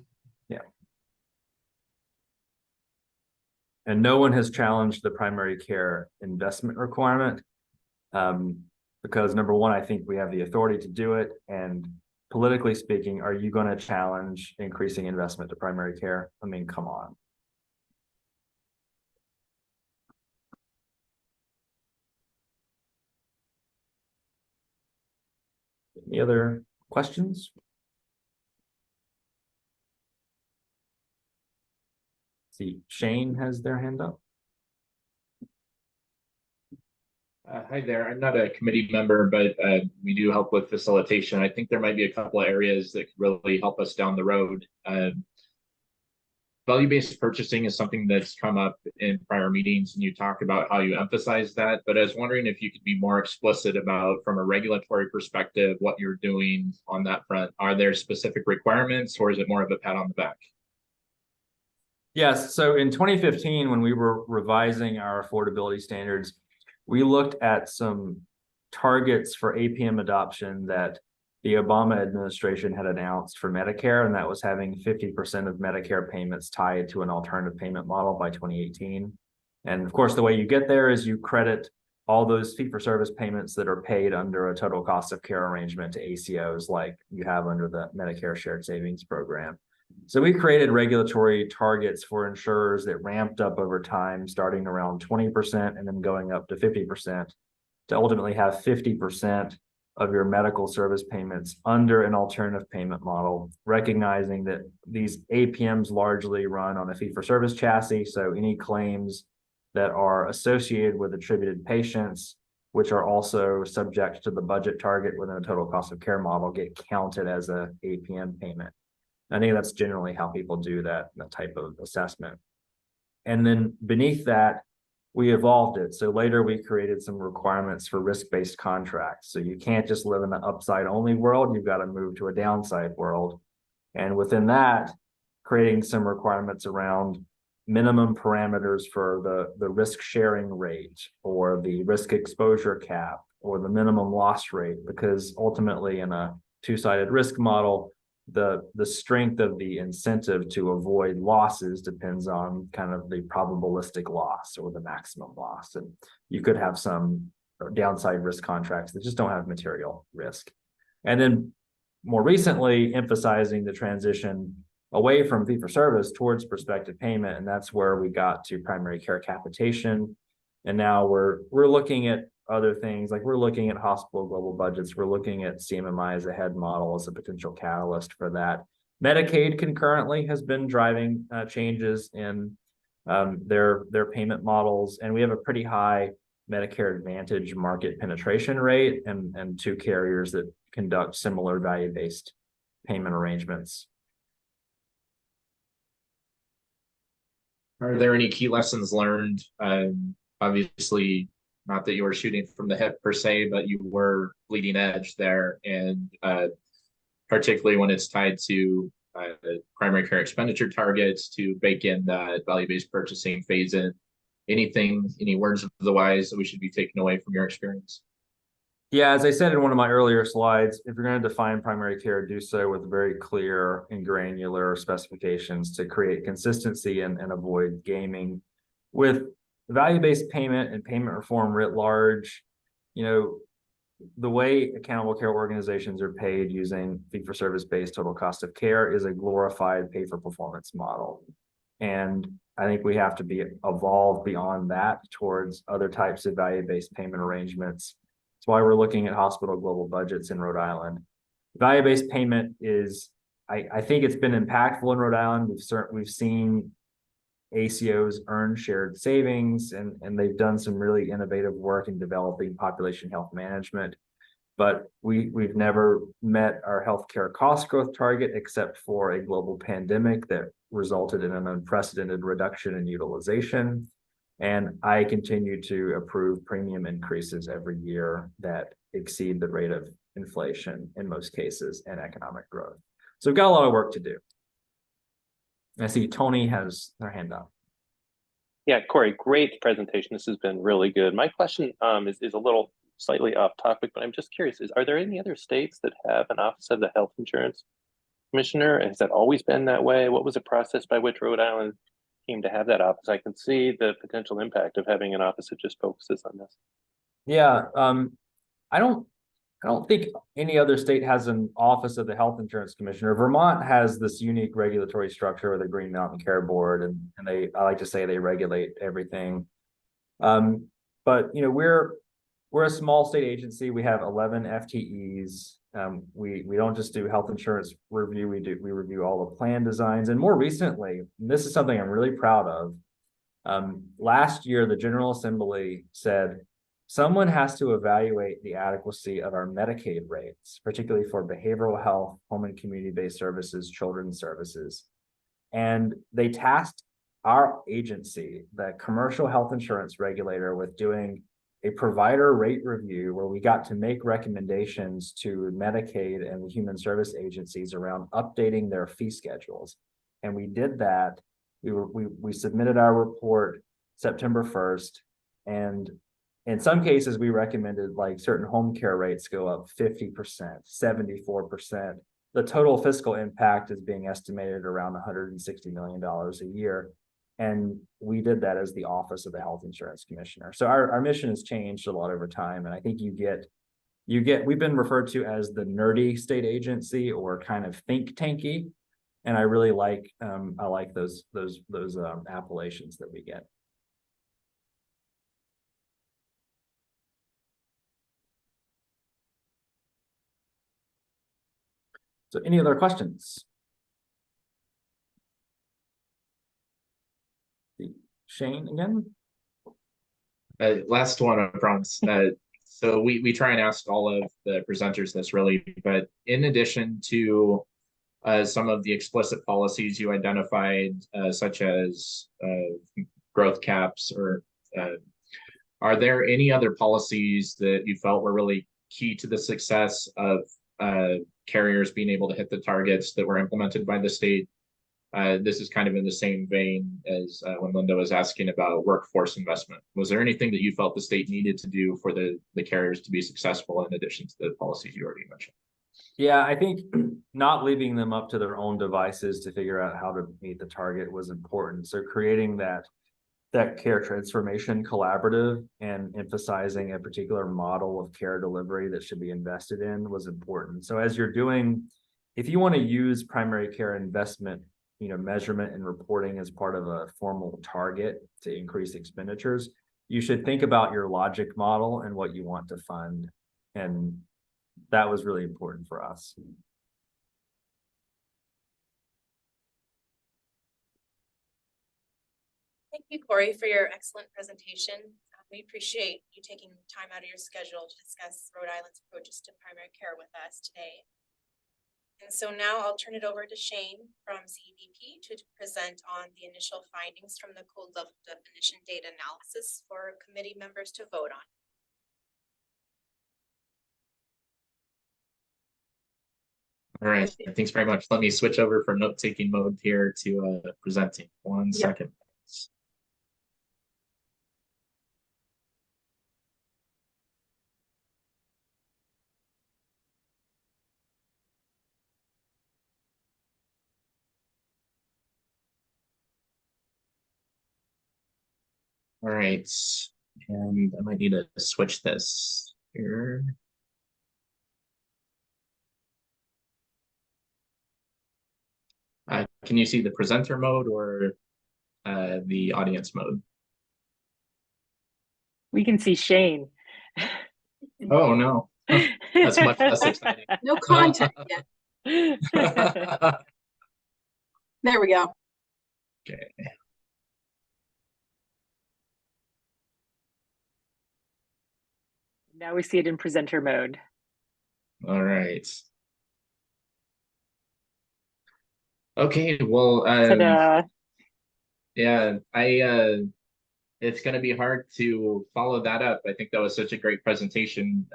Yeah. And no one has challenged the primary care investment requirement. Because number one, I think we have the authority to do it. And politically speaking, are you going to challenge increasing investment to primary care? I mean, come on. Any other questions? See, Shane has their hand up. Hi there. I'm not a committee member, but we do help with facilitation. I think there might be a couple of areas that could really help us down the road. Value-based purchasing is something that's come up in prior meetings, and you talk about how you emphasize that. But I was wondering if you could be more explicit about, from a regulatory perspective, what you're doing on that front. Are there specific requirements, or is it more of a pat on the back? Yes. So in 2015, when we were revising our affordability standards, we looked at some targets for APM adoption that the Obama administration had announced for Medicare, and that was having 50% of Medicare payments tied to an alternative payment model by 2018. And of course, the way you get there is you credit all those fee-for-service payments that are paid under a total cost of care arrangement to ACOs like you have under the Medicare Shared Savings Program. So we created regulatory targets for insurers that ramped up over time, starting around 20% and then going up to 50%, to ultimately have 50% of your medical service payments under an alternative payment model, recognizing that these APMs largely run on a fee-for-service chassis. So any claims that are associated with attributed patients, which are also subject to the budget target within a total cost of care model, get counted as a APM payment. I think that's generally how people do that type of assessment. And then beneath that, we evolved it. So later we created some requirements for risk-based contracts. So you can't just live in the upside only world, you've got to move to a downside world. And within that, creating some requirements around minimum parameters for the risk sharing rate or the risk exposure cap or the minimum loss rate, because ultimately in a two-sided risk model, the strength of the incentive to avoid losses depends on kind of the probabilistic loss or the maximum loss. And you could have some downside risk contracts that just don't have material risk. And then more recently, emphasizing the transition away from fee-for-service towards prospective payment. And that's where we got to primary care capitation. And now we're looking at other things, like we're looking at hospital global budgets. We're looking at CMMI as a head model as a potential catalyst for that. Medicaid concurrently has been driving changes in their payment models. And we have a pretty high Medicare Advantage market penetration rate and two carriers that conduct similar value-based payment arrangements. Are there any key lessons learned? Obviously, not that you were shooting from the hip per se, but you were bleeding edge there. And particularly when it's tied to primary care expenditure targets, to bake in the value-based purchasing phase in. Any words of the wise that we should be taking away from your experience? Yeah, as I said in one of my earlier slides, if you're going to define primary care, do so with very clear and granular specifications to create consistency and avoid gaming. With value-based payment and payment reform writ large, the way accountable care organizations are paid using fee-for-service based total cost of care is a glorified pay-for-performance model. And I think we have to evolve beyond that towards other types of value-based payment arrangements. That's why we're looking at hospital global budgets in Rhode Island. Value-based payment is, I think it's been impactful in Rhode Island. We've seen ACOs earn shared savings, and they've done some really innovative work in developing population health management. But we've never met our healthcare cost growth target, except for a global pandemic that resulted in an unprecedented reduction in utilization. And I continue to approve premium increases every year that exceed the rate of inflation in most cases and economic growth. So we've got a lot of work to do. I see Tony has their hand up. Yeah, Corey, great presentation. This has been really good. My question is a little slightly off topic, but I'm just curious, are there any other states that have an office of the health insurance commissioner? Has that always been that way? What was the process by which Rhode Island came to have that office? I can see the potential impact of having an office that just focuses on this. Yeah, I don't think any other state has an office of the health insurance commissioner. Vermont has this unique regulatory structure with the Green Mountain Care Board, and I like to say they regulate everything. But you know, we're a small state agency. We have 11 FTEs. We don't just do health insurance review. We review all the plan designs. And more recently, and this is something I'm really proud of. Last year, the General Assembly said someone has to evaluate the adequacy of our Medicaid rates, particularly for behavioral health, home and community-based services, children's services. And they tasked our agency, the commercial health insurance regulator, with doing a provider rate review where we got to make recommendations to Medicaid and human service agencies around updating their fee schedules. And we did that. We submitted our report September 1st. And in some cases, we recommended like certain home care rates go up 50%, 74%. The total fiscal impact is being estimated around $160 million a year. And we did that as the Office of the Health Insurance Commissioner. So our mission has changed a lot over time. And I think we've been referred to as the nerdy state agency, or kind of think tanky. And I really like, those appellations that we get. So any other questions? Shane again? Last one, I promise. So we try and ask all of the presenters this really, but in addition to some of the explicit policies you identified, such as growth caps, or are there any other policies that you felt were really key to the success of carriers being able to hit the targets that were implemented by the state? This is kind of in the same vein as when Linda was asking about workforce investment. Was there anything that you felt the state needed to do for the carriers to be successful in addition to the policies you already mentioned? Yeah, I think not leaving them up to their own devices to figure out how to meet the target was important. So creating that care transformation collaborative and emphasizing a particular model of care delivery that should be invested in was important. So as you're doing, if you want to use primary care investment, measurement and reporting as part of a formal target to increase expenditures, you should think about your logic model and what you want to fund. And that was really important for us. Thank you, Corey, for your excellent presentation. We appreciate you taking time out of your schedule to discuss Rhode Island's approaches to primary care with us today. And so now I'll turn it over to Shane from CEDP to present on the initial findings from the code level definition data analysis for committee members to vote on. All right, thanks very much. Let me switch over from note-taking mode here to presenting. One second. All right, and I might need to switch this here. Can you see the presenter mode or the audience mode? We can see Shane. Oh no, that's much less exciting. No content yet. There we go. Okay. Now we see it in presenter mode. All right. Okay, well, Ta-da. yeah, it's going to be hard to follow that up. I think that was such a great presentation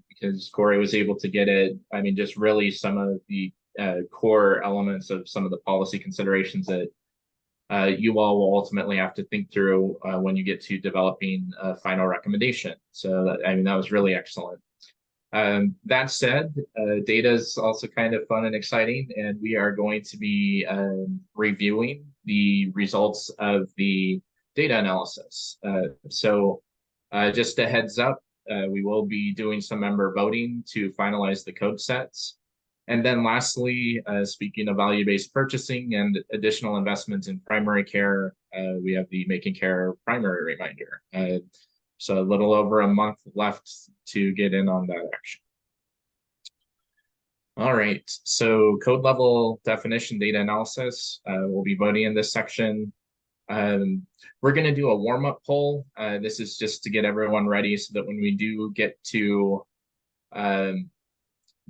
because Corey was able to get it. I mean, just really some of the core elements of some of the policy considerations that you all will ultimately have to think through when you get to developing a final recommendation. So that, I mean, that was really excellent. That said, data is also kind of fun and exciting, and we are going to be reviewing the results of the data analysis. So just a heads up, we will be doing some member voting to finalize the code sets. And then lastly, speaking of value-based purchasing and additional investments in primary care, we have the Making Care primary reminder. So a little over a month left to get in on that action. All right, so code level definition data analysis, we'll be voting in this section. We're gonna do a warm-up poll. This is just to get everyone ready so that when we do get to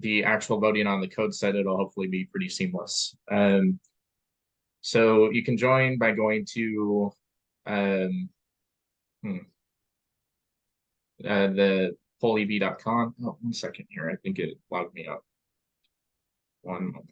the actual voting on the code set, it'll hopefully be pretty seamless. So you can join by going to the pollev.com. Oh, 1 second here. I think it logged me out. 1 moment.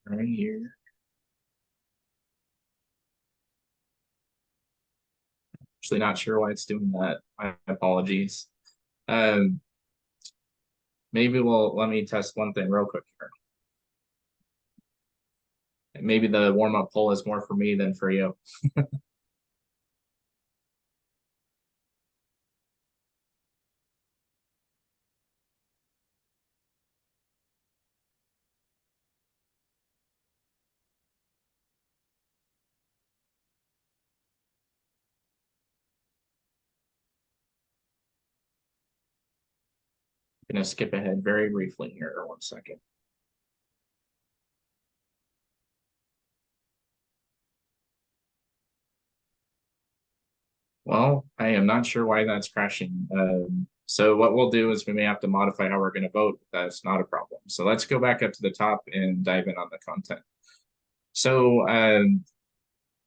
Right here. Actually not sure why it's doing that. My apologies. Maybe let me test one thing real quick here. Maybe the warm-up poll is more for me than for you. I'm gonna skip ahead very briefly here. 1 second. Well, I am not sure why that's crashing. So what we'll do is we may have to modify how we're going to vote. That's not a problem. So let's go back up to the top and dive in on the content. So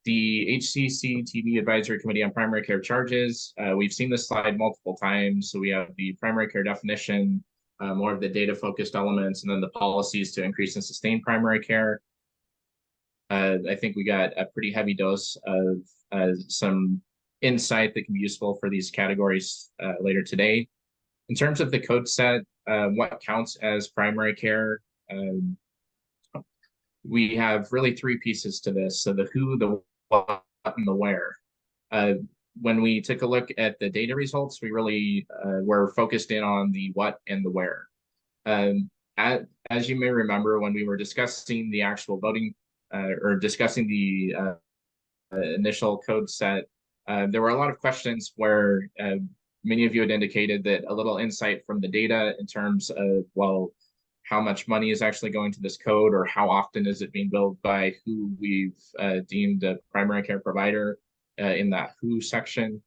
the HCCTB Advisory Committee on Primary Care Charges, we've seen this slide multiple times. So we have the primary care definition, more of the data-focused elements, and then the policies to increase and sustain primary care. I think we got a pretty heavy dose of some insight that can be useful for these categories later today. In terms of the code set, what counts as primary care, we have really 3 pieces to this. So the who, the what, and the where. When we took a look at the data results, we really were focused in on the what and the where. As you may remember, when we were discussing the actual voting or discussing the initial code set, there were a lot of questions where many of you had indicated that a little insight from the data in terms of, well, how much money is actually going to this code, or how often is it being billed by who we've deemed a primary care provider in that who section,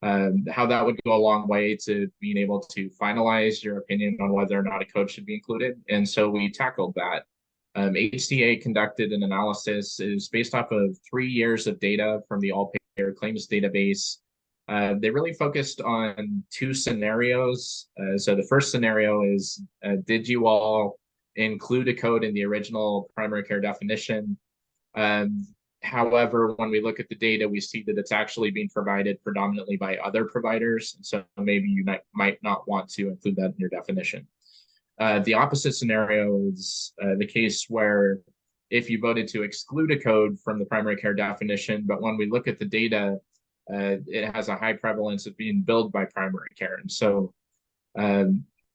how that would go a long way to being able to finalize your opinion on whether or not a code should be included. And so we tackled that. HCA conducted an analysis. It was based off of 3 years of data from the all-payer claims database. They really focused on 2 scenarios. So the first scenario is, did you all include a code in the original primary care definition? However, when we look at the data, we see that it's actually being provided predominantly by other providers. And so maybe you might not want to include that in your definition. The opposite scenario is the case where if you voted to exclude a code from the primary care definition, but when we look at the data, it has a high prevalence of being billed by primary care. And so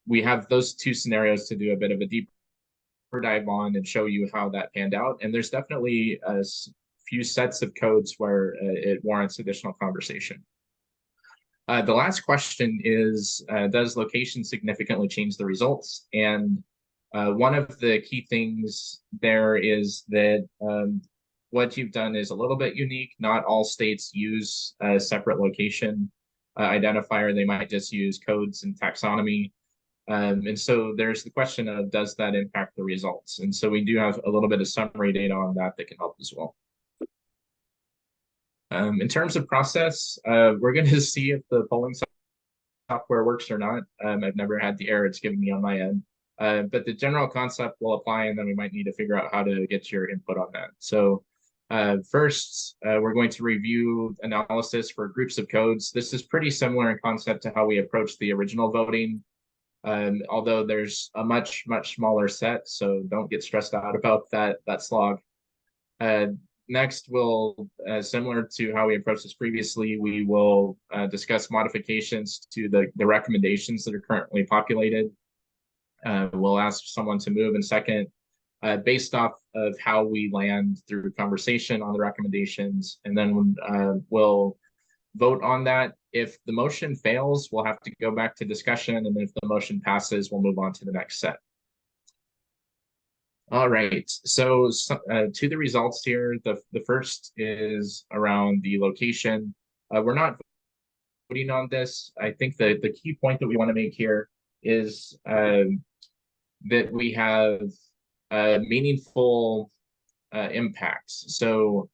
we have those two scenarios to do a bit of a deeper dive on and show you how that panned out. And there's definitely a few sets of codes where it warrants additional conversation. The last question is, does location significantly change the results? And one of the key things there is that what you've done is a little bit unique. Not all states use a separate location identifier. They might just use codes and taxonomy. And so there's the question of, does that impact the results? And so we do have a little bit of summary data on that can help as well. In terms of process, we're going to see if the polling software works or not. I've never had the error it's giving me on my end. But the general concept will apply, and then we might need to figure out how to get your input on that. So first, we're going to review analysis for groups of codes. This is pretty similar in concept to how we approached the original voting, although there's a much smaller set, so don't get stressed out about that slog. Next, we'll, similar to how we approached this previously, we will discuss modifications to the recommendations that are currently populated. We'll ask someone to move in second, based off of how we land through conversation on the recommendations, and then we'll vote on that. If the motion fails, we'll have to go back to discussion, and if the motion passes, we'll move on to the next set. All right, so to the results here, the first is around the location. We're not voting on this. I think the key point that we want to make here is that we have meaningful impacts. So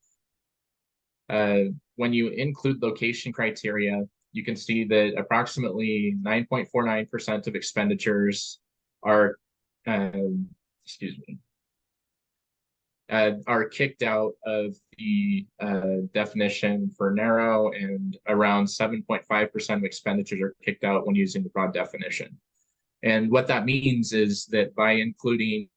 when you include location criteria, you can see that approximately 9.49% of expenditures are, are kicked out of the definition for narrow, and around 7.5% of expenditures are kicked out when using the broad definition. And what that means is that by including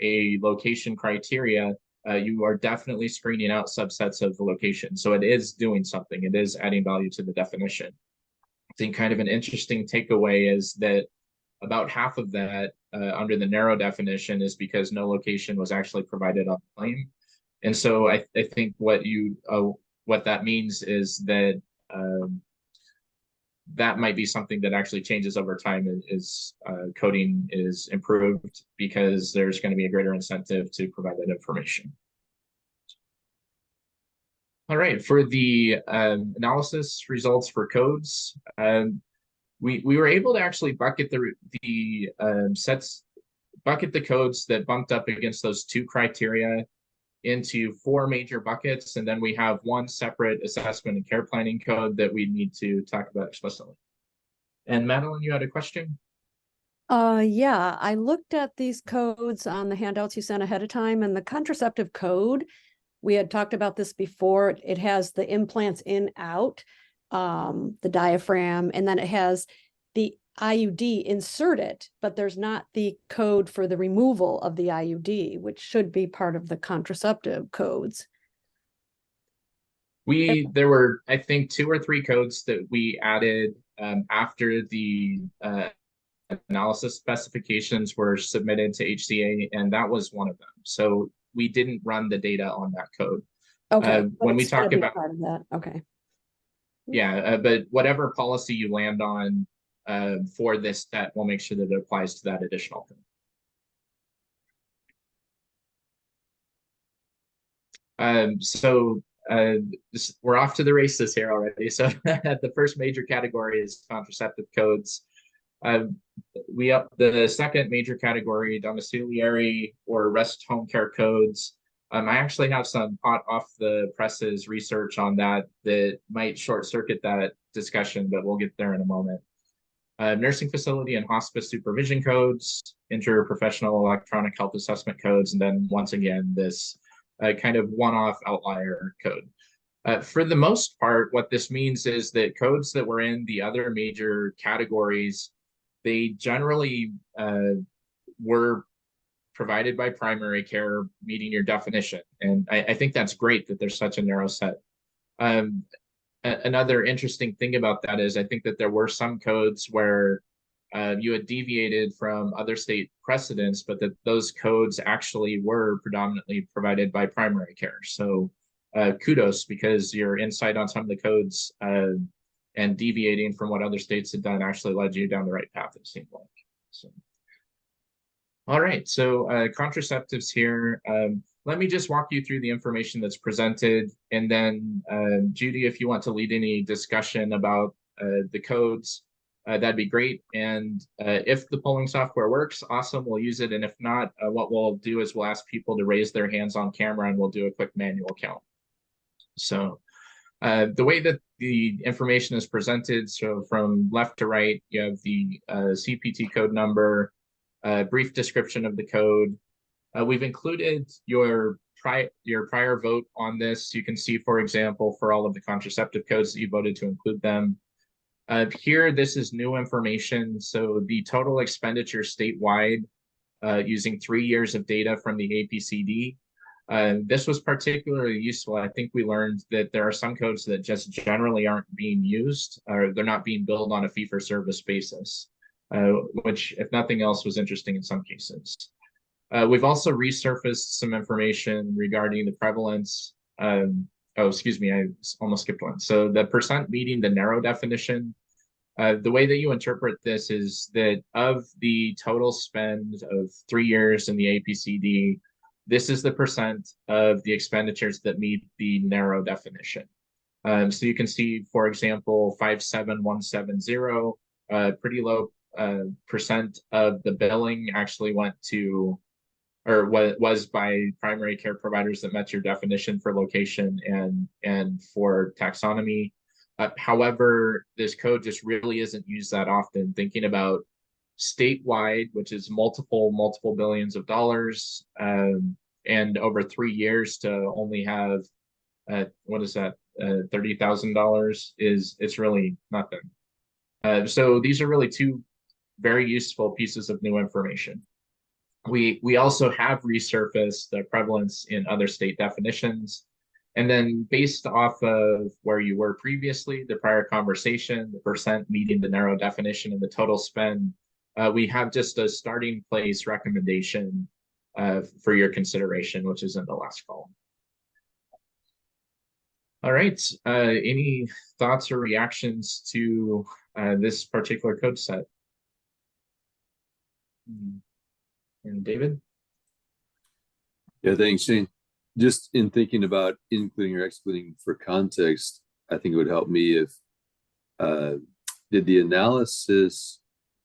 a location criteria, you are definitely screening out subsets of the location. So it is doing something. It is adding value to the definition. I think kind of an interesting takeaway is that about half of that under the narrow definition is because no location was actually provided on the claim. And so I think what that means is that that might be something that actually changes over time as coding is improved, because there's going to be a greater incentive to provide that information. All right, for the analysis results for codes, we were able to actually bucket the codes that bumped up against those two criteria into 4 major buckets, and then we have one separate assessment and care planning code that we need to talk about explicitly. And Madeline, you had a question? Yeah, I looked at these codes on the handouts you sent ahead of time, and the contraceptive code, we had talked about this before. It has the implants in, out, the diaphragm, and then it has the IUD inserted, but there's not the code for the removal of the IUD, which should be part of the contraceptive codes. There were, I think, 2 or 3 codes that we added after the analysis specifications were submitted to HCA, and that was one of them. So we didn't run the data on that code. Okay. When we talk about part of that, okay. Yeah, but whatever policy you land on for this set, we'll make sure that it applies to that additional code. We're off to the races here already. So the first major category is contraceptive codes. We up the second major category, domiciliary or rest home care codes. I actually have some hot off the presses research on that might short circuit that discussion, but we'll get there in a moment. Nursing facility and hospice supervision codes, interprofessional electronic health assessment codes, and then once again, this kind of one-off outlier code. For the most part, what this means is that codes that were in the other major categories, they generally were provided by primary care, meeting your definition. And I think that's great that there's such a narrow set. Another interesting thing about that is I think that there were some codes where you had deviated from other state precedents, but that those codes actually were predominantly provided by primary care. So kudos, because your insight on some of the codes and deviating from what other states had done actually led you down the right path, it seemed like. So. All right, so contraceptives here. Let me just walk you through the information that's presented, and then Judy, if you want to lead any discussion about the codes, that'd be great. And if the polling software works, awesome, we'll use it. And if not, what we'll do is we'll ask people to raise their hands on camera and we'll do a quick manual count. So the way that the information is presented, so from left to right, you have the CPT code number, brief description of the code. We've included your prior vote on this. You can see, for example, for all of the contraceptive codes that you voted to include them. Here, this is new information. So the total expenditure statewide using 3 years of data from the APCD. This was particularly useful. I think we learned that there are some codes that just generally aren't being used, or they're not being billed on a fee-for-service basis. Which, if nothing else, was interesting in some cases. We've also resurfaced some information regarding the prevalence. Oh, excuse me, I almost skipped one. So the percent meeting the narrow definition. The way that you interpret this is that of the total spend of 3 years in the APCD, this is the percent of the expenditures that meet the narrow definition. So you can see, for example, 57170, pretty low percent of the billing actually went to, or was by primary care providers that met your definition for location and for taxonomy. However, this code just really isn't used that often. Thinking about statewide, which is multiple billions of dollars, and over 3 years to only have what is that, $30,000 it's really nothing. So these are really two very useful pieces of new information. We also have resurfaced the prevalence in other state definitions. And then based off of where you were previously, the prior conversation, the percent meeting the narrow definition and the total spend, we have just a starting place recommendation for your consideration, which is in the last column. All right, any thoughts or reactions to this particular code set? And David? Yeah, thanks, Shane. Just in thinking about including or excluding for context, I think it would help me if, did the analysis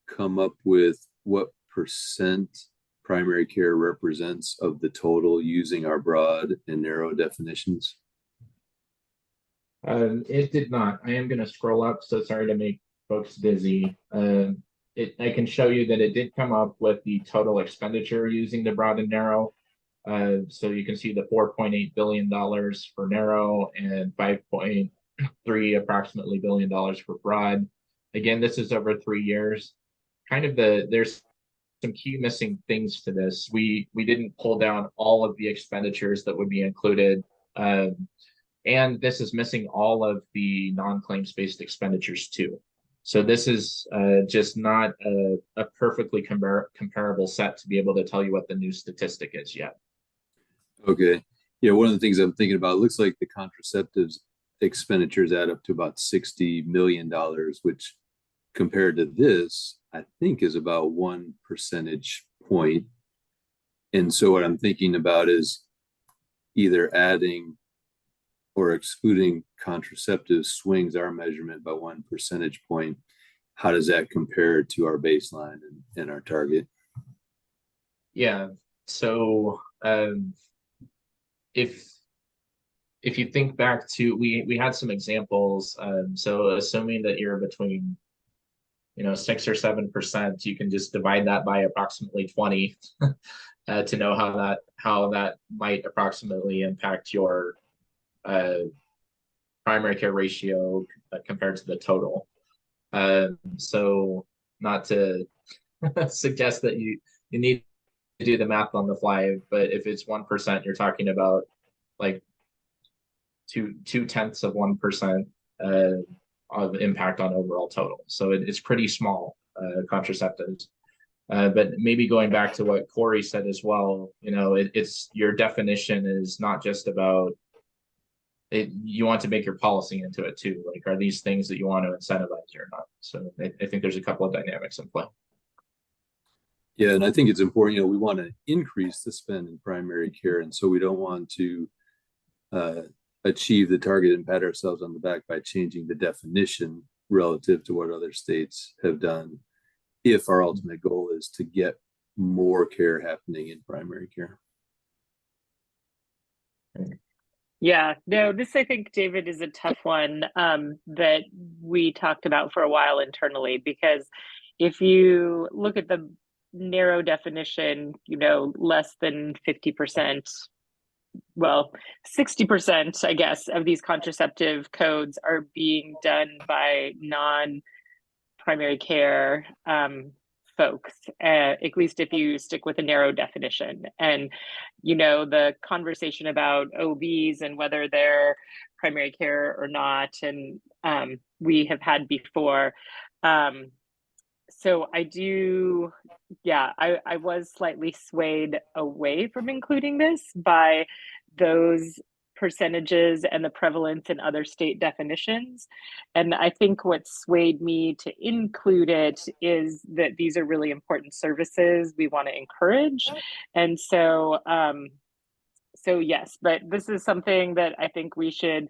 come up with what percent primary care represents of the total using our broad and narrow definitions? It did not. I am going to scroll up, so sorry to make folks dizzy. I can show you that it did come up with the total expenditure using the broad and narrow. So you can see the $4.8 billion for narrow and 5.3 approximately billion dollars for broad. Again, this is over 3 years. Kind of there's some key missing things to this. We didn't pull down all of the expenditures that would be included. And this is missing all of the non-claims based expenditures too. So this is just not a perfectly comparable set to be able to tell you what the new statistic is yet. Okay. Yeah, one of the things I'm thinking about, looks like the contraceptives expenditures add up to about $60 million, which compared to this, I think is about 1 percentage point. And so what I'm thinking about is either adding or excluding contraceptives swings our measurement by 1 percentage point. How does that compare to our baseline and our target? Yeah, so if you think back to, we had some examples. So assuming that you're between 6 or 7%, you can just divide that by approximately 20 to know how that might approximately impact your primary care ratio compared to the total. So not to suggest that you need to do the math on the fly, but if it's 1%, you're talking about like 0.2% of impact on overall total. So it's pretty small, contraceptives. But maybe going back to what Corey said as well, you know, it's your definition is not just about it. You want to make your policy into it too. Like, are these things that you want to incentivize or not? So I think there's a couple of dynamics in play. Yeah, and I think it's important, you know, we want to increase the spend in primary care. And so we don't want to achieve the target and pat ourselves on the back by changing the definition relative to what other states have done, if our ultimate goal is to get more care happening in primary care. Yeah, no, this I think, David, is a tough one that we talked about for a while internally, because if you look at the narrow definition, you know, less than 50%, well, 60%, I guess, of these contraceptive codes are being done by non-primary care folks, at least if you stick with a narrow definition. And, you know, the conversation about OBs and whether they're primary care or not, and we have had before. So I do, yeah, I was slightly swayed away from including this by those percentages and the prevalence in other state definitions. And I think what swayed me to include it is that these are really important services we want to encourage. And so, so yes, but this is something that I think we should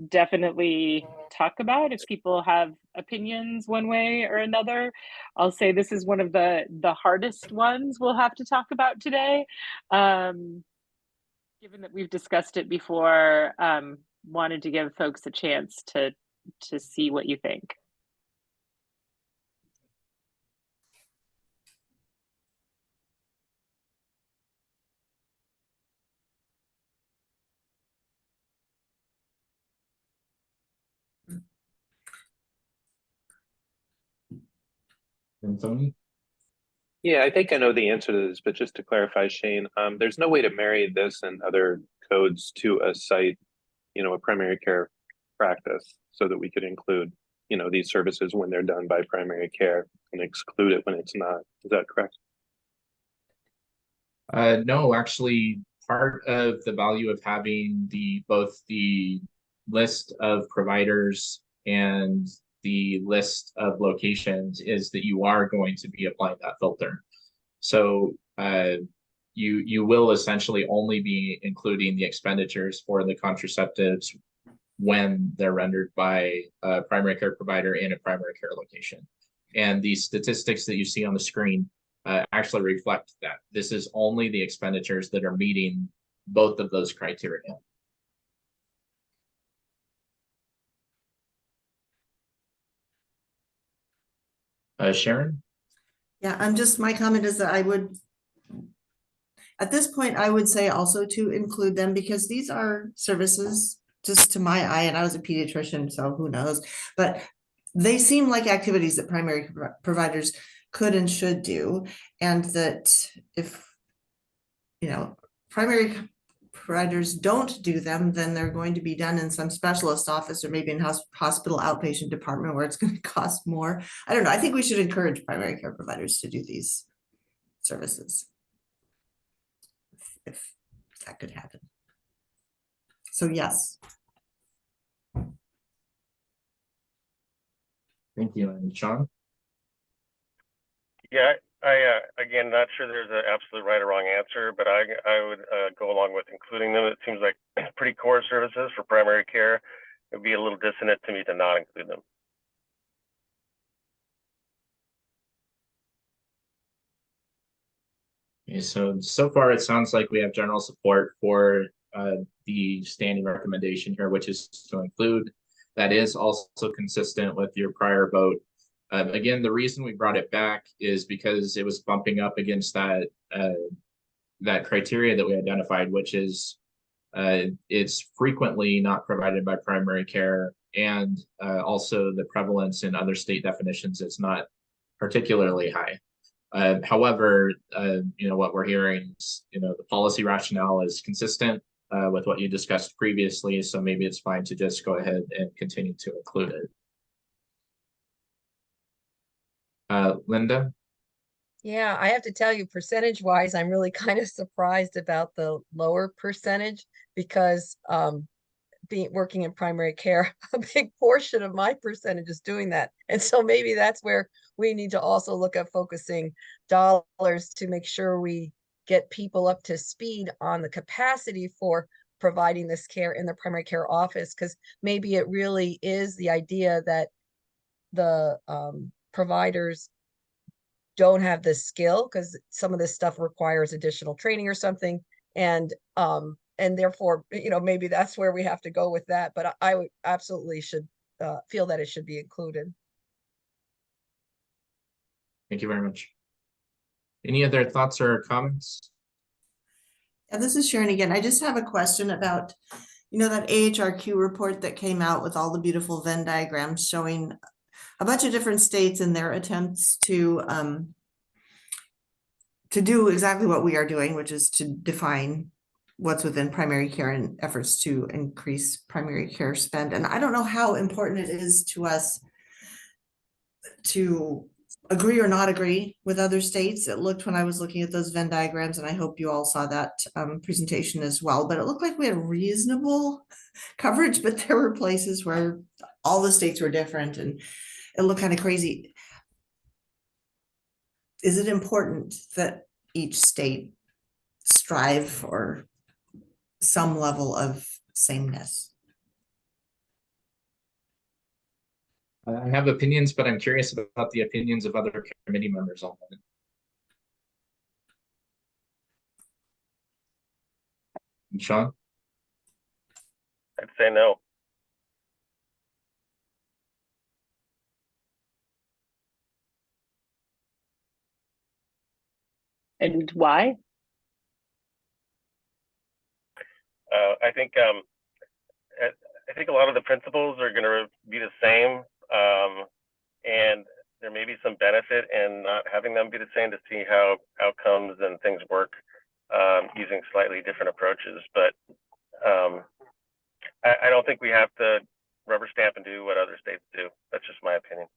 definitely talk about if people have opinions one way or another. I'll say this is one of the hardest ones we'll have to talk about today. Given that we've discussed it before, wanted to give folks a chance to see what you think. And Tony? Yeah, I think I know the answer to this, but just to clarify, Shane, there's no way to marry this and other codes to a site, you know, a primary care practice, so that we could include, you know, these services when they're done by primary care and exclude it when it's not. Is that correct? No, actually, part of the value of having both the list of providers and the list of locations is that you are going to be applying that filter. So you will essentially only be including the expenditures for the contraceptives when they're rendered by a primary care provider in a primary care location. And the statistics that you see on the screen actually reflect that. This is only the expenditures that are meeting both of those criteria. Sharon? Yeah, my comment is that at this point, I would say also to include them, because these are services, just to my eye, and I was a pediatrician, so who knows, but they seem like activities that primary providers could and should do. And that if, you know, primary providers don't do them, then they're going to be done in some specialist office or maybe in hospital outpatient department where it's going to cost more. I don't know. I think we should encourage primary care providers to do these services if that could happen. So yes. Thank you. And Sean? Yeah, I again, not sure there's an absolute right or wrong answer, but I would go along with including them. It seems like pretty core services for primary care. It would be a little dissonant to me to not include them. Okay, so far it sounds like we have general support for the standing recommendation here, which is to include. That is also consistent with your prior vote. Again, the reason we brought it back is because it was bumping up against that that criteria that we identified, which is it's frequently not provided by primary care, and also the prevalence in other state definitions is not particularly high. However, what we're hearing is, the policy rationale is consistent with what you discussed previously, so maybe it's fine to just go ahead and continue to include it. Linda? Yeah, I have to tell you, percentage wise, I'm really kind of surprised about the lower percentage because working in primary care, a big portion of my percentage is doing that. And so maybe that's where we need to also look at focusing dollars to make sure we get people up to speed on the capacity for providing this care in the primary care office, because maybe it really is the idea that the providers don't have the skill, because some of this stuff requires additional training or something, and therefore, maybe that's where we have to go with that. But I would absolutely should feel that it should be included. Thank you very much. Any other thoughts or comments? And this is Sharon again. I just have a question about, that AHRQ report that came out with all the beautiful Venn diagrams showing a bunch of different states and their attempts to do exactly what we are doing, which is to define what's within primary care and efforts to increase primary care spend. And I don't know how important it is to us to agree or not agree with other states. It looked, when I was looking at those Venn diagrams, and I hope you all saw that presentation as well, but it looked like we had reasonable coverage, but there were places where all the states were different and it looked kind of crazy. Is it important that each state strive for some level of sameness? I have opinions, but I'm curious about the opinions of other committee members on that. Sean? I'd say no. And why? I think a lot of the principles are going to be the same, and there may be some benefit in not having them be the same to see how outcomes and things work using slightly different approaches. But I don't think we have to rubber stamp and do what other states do. That's just my opinion.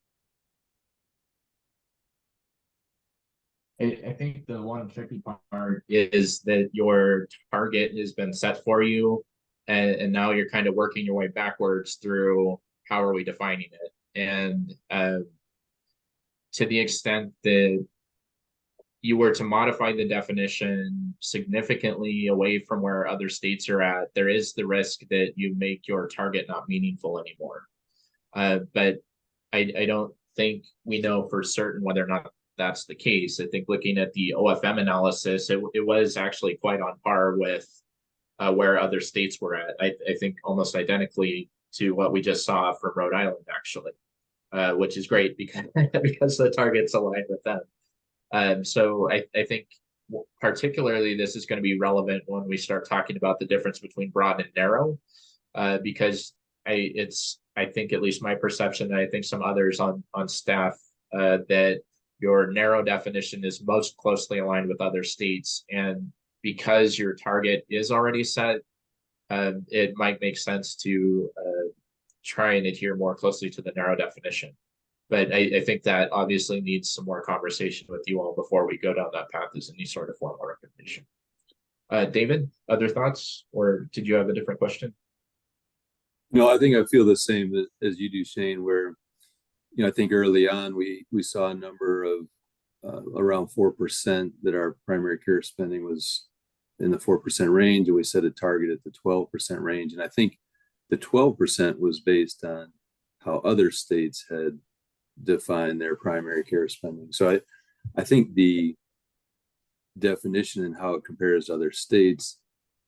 I think the one tricky part is that your target has been set for you, and now you're kind of working your way backwards through how are we defining it. And to the extent that you were to modify the definition significantly away from where other states are at, there is the risk that you make your target not meaningful anymore. But I don't think we know for certain whether or not that's the case. I think looking at the OFM analysis, it was actually quite on par with where other states were at. I think almost identically to what we just saw from Rhode Island, actually, which is great because the targets align with them. So I think particularly this is going to be relevant when we start talking about the difference between broad and narrow, because I think at least my perception, and I think some others on staff, that your narrow definition is most closely aligned with other states. And because your target is already set, it might make sense to try and adhere more closely to the narrow definition. But I think that obviously needs some more conversation with you all before we go down that path as any sort of formal recommendation. David, other thoughts, or did you have a different question? No, I think I feel the same as you do, Shane, where I think early on we saw a number of around 4% that our primary care spending was in the 4% range, and we set a target at the 12% range. And I think the 12% was based on how other states had defined their primary care spending. So I think the definition and how it compares to other states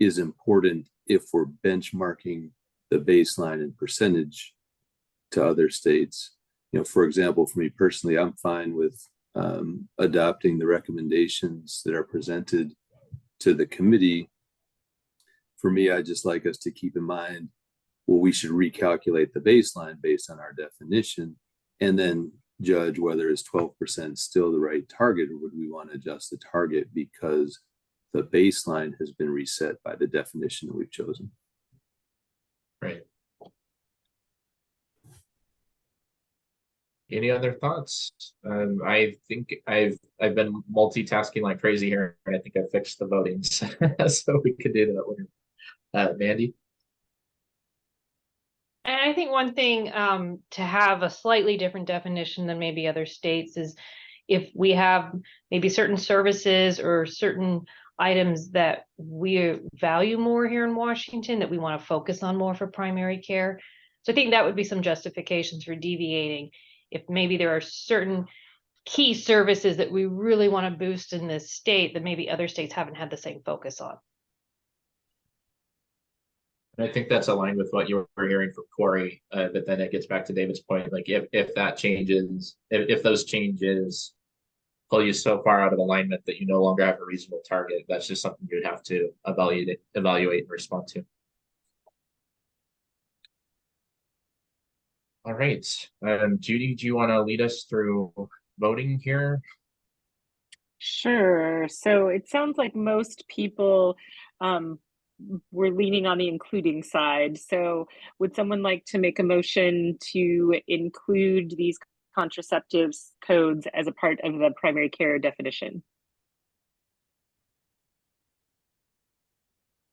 is important if we're benchmarking the baseline and percentage to other states. For example, for me personally, I'm fine with adopting the recommendations that are presented to the committee, for me, I'd just like us to keep in mind, well, we should recalculate the baseline based on our definition and then judge whether is 12% still the right target, or would we want to adjust the target because the baseline has been reset by the definition that we've chosen. Right. Any other thoughts? I think I've been multitasking like crazy here, and I think I fixed the voting, so we could do that later. Mandy? And I think one thing to have a slightly different definition than maybe other states is if we have maybe certain services or certain items that we value more here in Washington that we want to focus on more for primary care. So I think that would be some justifications for deviating. If maybe there are certain key services that we really want to boost in this state that maybe other states haven't had the same focus on. And I think that's aligned with what you were hearing from Corey, but then it gets back to David's point. Like if that changes, if those changes pull you so far out of alignment that you no longer have a reasonable target, that's just something you'd have to evaluate and respond to. All right, Judy, do you want to lead us through voting here? Sure. So it sounds like most people were leaning on the including side. So would someone like to make a motion to include these contraceptives codes as a part of the primary care definition?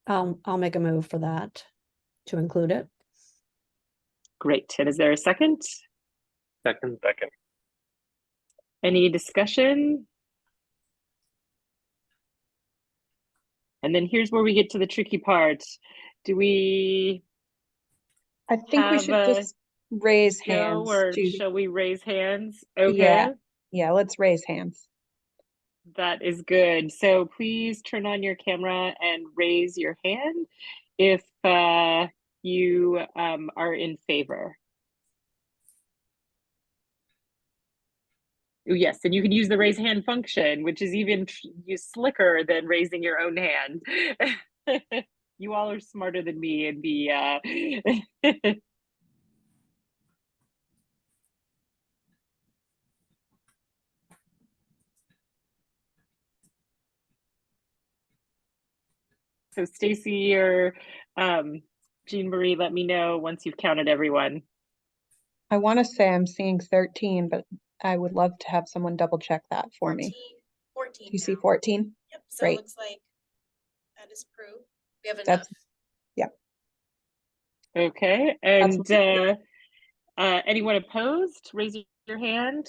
I'll make a move for that to include it. Great. And is there a second? Second. Any discussion? And then here's where we get to the tricky part. Do we? I think we should just raise hands. Or Judy. shall we raise hands? Okay. Yeah, let's raise hands. That is good. So please turn on your camera and raise your hand if you are in favor. Yes, and you can use the raise hand function, which is even slicker than raising your own hand. You all are smarter than me in the So Stacy or Jean Marie, let me know once you've counted everyone. I want to say I'm seeing 13, but I would love to have someone double check that for 14, me. 14 Do you see now. 14? Yep, so Great. it looks like that is proved. We have enough. That's, yeah. Okay, and anyone opposed, raise your hand,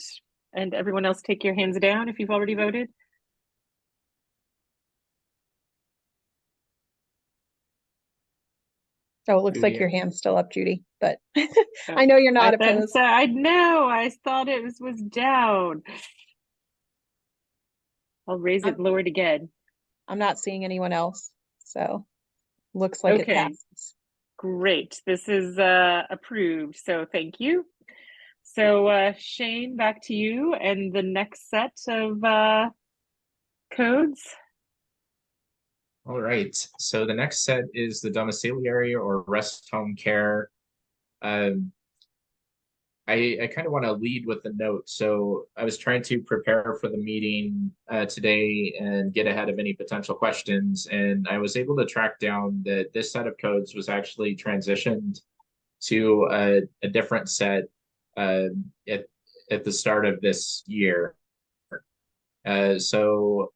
and everyone else take your hands down if you've already voted. So it looks like your hand's still up, Judy, but I know you're not opposed. I know, I thought it was down. I'll raise it and lower it again. I'm not seeing anyone else, so looks like it passes. Great, this is approved, so thank you. So Shane, back to you and the next set of codes. All right, so the next set is the domiciliary or rest home care. I kind of want to lead with the note. So I was trying to prepare for the meeting today and get ahead of any potential questions. And I was able to track down that this set of codes was actually transitioned to a different set at the start of this year. So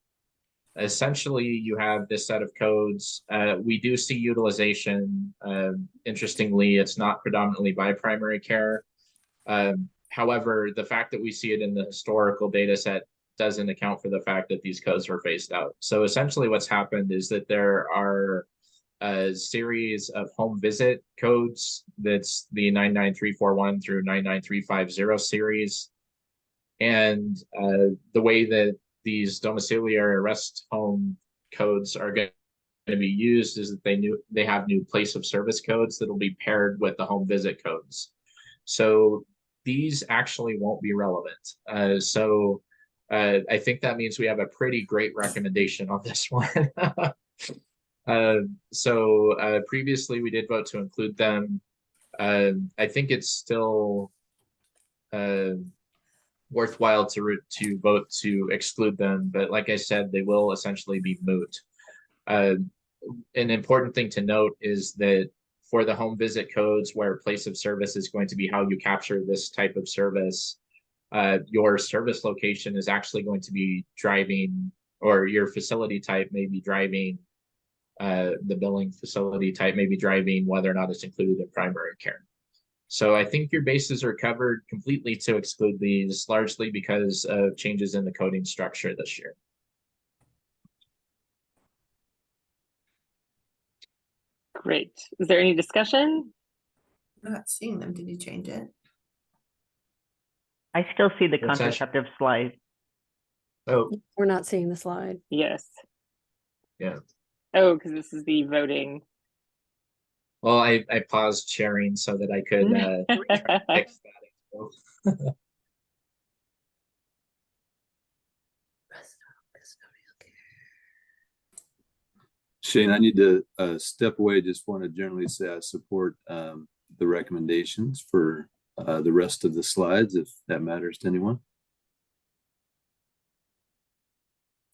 essentially you have this set of codes. We do see utilization. Interestingly, it's not predominantly by primary care. However, the fact that we see it in the historical data set doesn't account for the fact that these codes were phased out. So essentially what's happened is that there are a series of home visit codes. That's the 99341 through 99350 series. And the way that these domiciliary rest home codes are going to be used is that they have new place of service codes that will be paired with the home visit codes. So these actually won't be relevant. So I think that means we have a pretty great recommendation on this one. Previously we did vote to include them. I think it's still worthwhile to vote to exclude them, but like I said, they will essentially be moot. An important thing to note is that for the home visit codes, where place of service is going to be how you capture this type of service, your service location is actually going to be driving, or your facility type may be driving, the billing facility type may be driving whether or not it's included in primary care. So I think your bases are covered completely to exclude these, largely because of changes in the coding structure this year. Great. Is there any discussion? I'm not seeing them. Did you change it? I still see the What's that? contraceptive slide. Oh, We're not seeing the slide. Yes. yeah. Oh, because this is the voting. Well, I paused sharing so that I could try to fix that. Shane, I need to step away. Just want to generally say I support the recommendations for the rest of the slides, if that matters to anyone.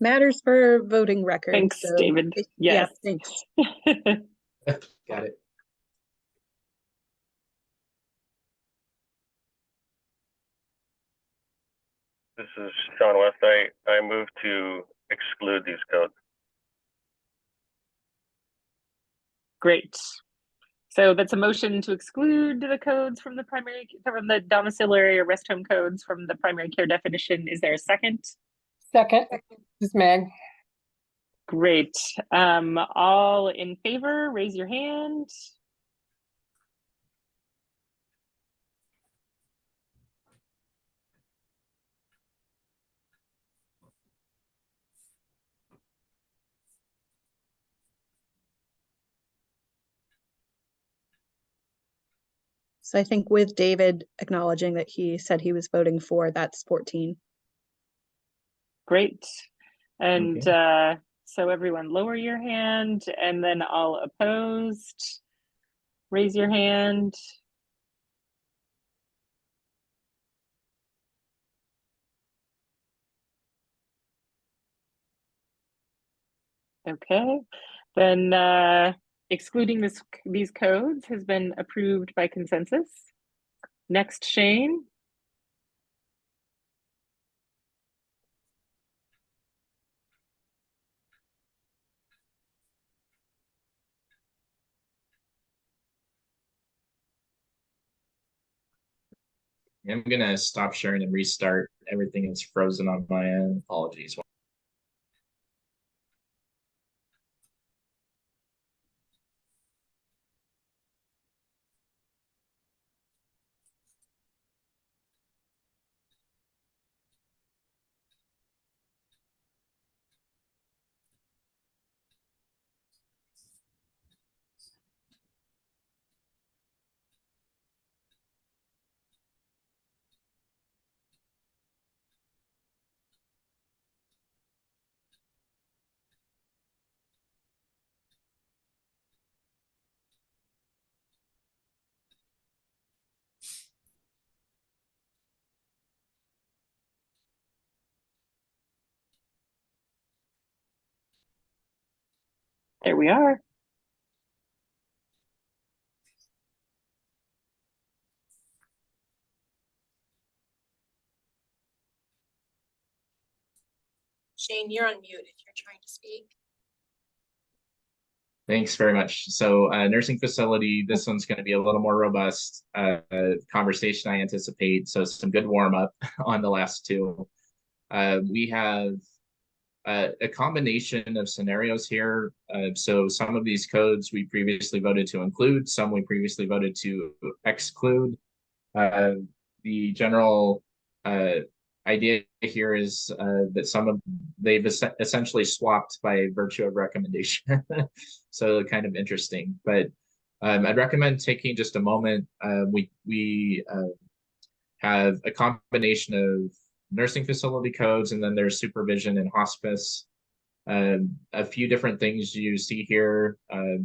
Matters for voting records. Thanks, so David. yeah, Yes. thanks. Got it. This is Sean West. I move to exclude these codes. Great. So that's a motion to exclude the codes from the domiciliary or rest home codes from the primary care definition. Is there a second? Second, this is Meg. Great. All in favor, raise your hand. So I think with David acknowledging that he said he was voting for, that's 14. Great. And so everyone lower your hand, and then all opposed, raise your hand. Okay, then excluding these codes has been approved by consensus. Next, Shane. I'm gonna stop sharing and restart. Everything is frozen on my end. Apologies. There we are. Shane, you're on mute if you're trying to speak. Thanks very much. So nursing facility, this one's going to be a little more robust conversation, I anticipate. So some good warm up on the last two. We have a combination of scenarios here. So some of these codes we previously voted to include, some we previously voted to exclude. The general idea here is that they've essentially swapped by virtue of recommendation. So kind of interesting, but I'd recommend taking just a moment. We have a combination nursing facility codes, and then there's supervision and hospice. A few different things you see here.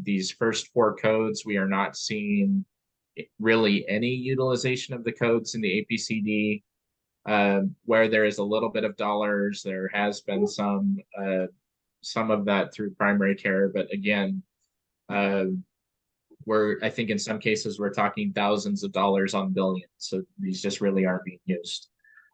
These first 4 codes, we are not seeing really any utilization of the codes in the APCD. Where there is a little bit of dollars, there has been some of that through primary care, but again, I think in some cases we're talking thousands of dollars on billions, so these just really aren't being used.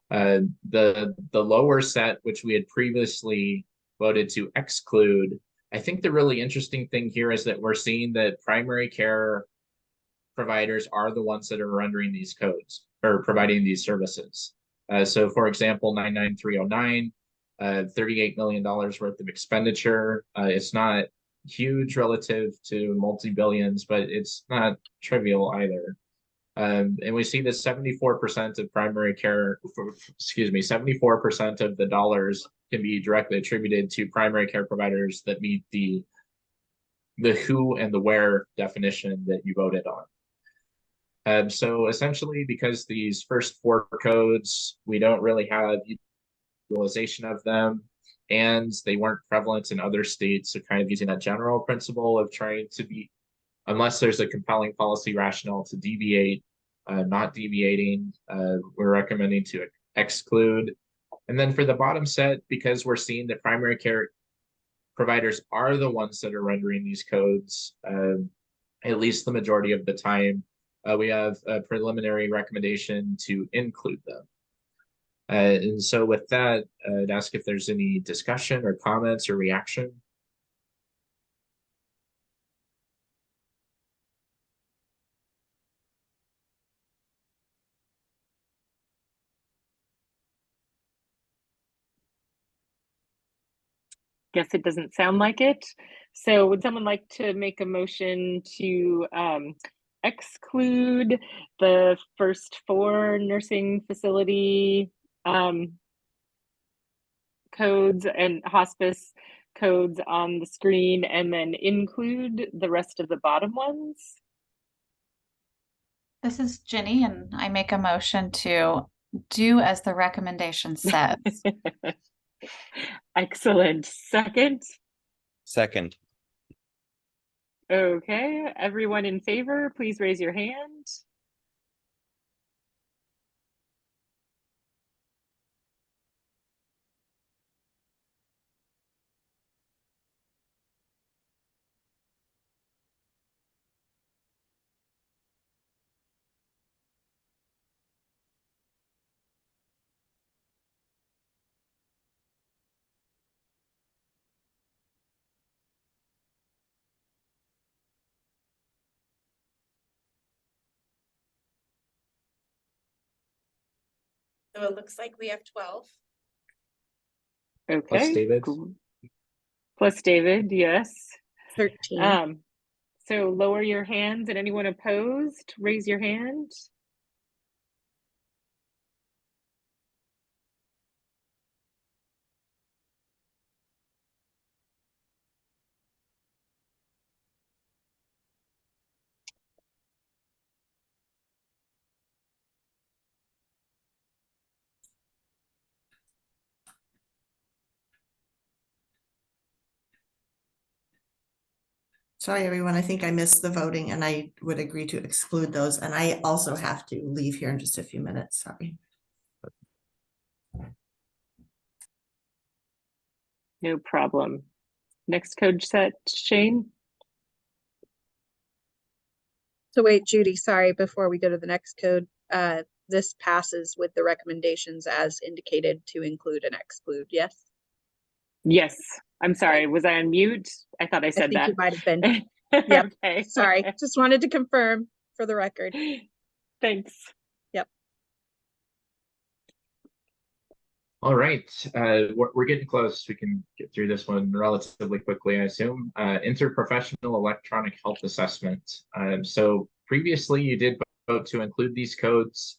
The lower set, which we had previously voted to exclude, I think the really interesting thing here is that we're seeing that primary care providers are the ones that are rendering these codes or providing these services. So for example, 99309, $38 million worth of expenditure. It's not huge relative to multi-billions, but it's not trivial either. And we see that 74% of primary care, 74% of the dollars can be directly attributed to primary care providers that meet the who and the where definition that you voted on. So essentially, because these first 4 codes, we don't really have utilization of them, and they weren't prevalent in other states, so kind of using that general principle of trying to be, unless there's a compelling policy rationale to deviate, not deviating, we're recommending to exclude. And then for the bottom set, because we're seeing that primary care providers are the ones that are rendering these codes, at least the majority of the time, we have a preliminary recommendation to include them. And so with that, I'd ask if there's any discussion or comments or reaction. Guess it doesn't sound like it. So would someone like to make a motion to exclude the first 4 nursing facility codes and hospice codes on the screen, and then include the rest of the bottom ones? This is Ginny, and I make a motion to do as the recommendation says. Excellent. Second? Second. Okay, everyone in favor, please raise your hand. So it looks like we have 12. Okay. Plus David. Plus David, yes. 13. So lower your hands, and anyone opposed, raise your hand. Sorry, everyone. I think I missed the voting and I would agree to exclude those. And I also have to leave here in just a few minutes. Sorry. No problem. Next code set, Shane? So wait, Judy, sorry, before we go to the next code, this passes with the recommendations as indicated to include and exclude, yes? Yes. I'm sorry, was I on mute? I thought I said think that. you might have been. Yeah, Okay. sorry, just wanted to confirm for the record. Thanks. Yep. All right, we're getting close. We can get through this one relatively quickly, I assume. Interprofessional electronic health assessment. So previously you did vote to include these codes.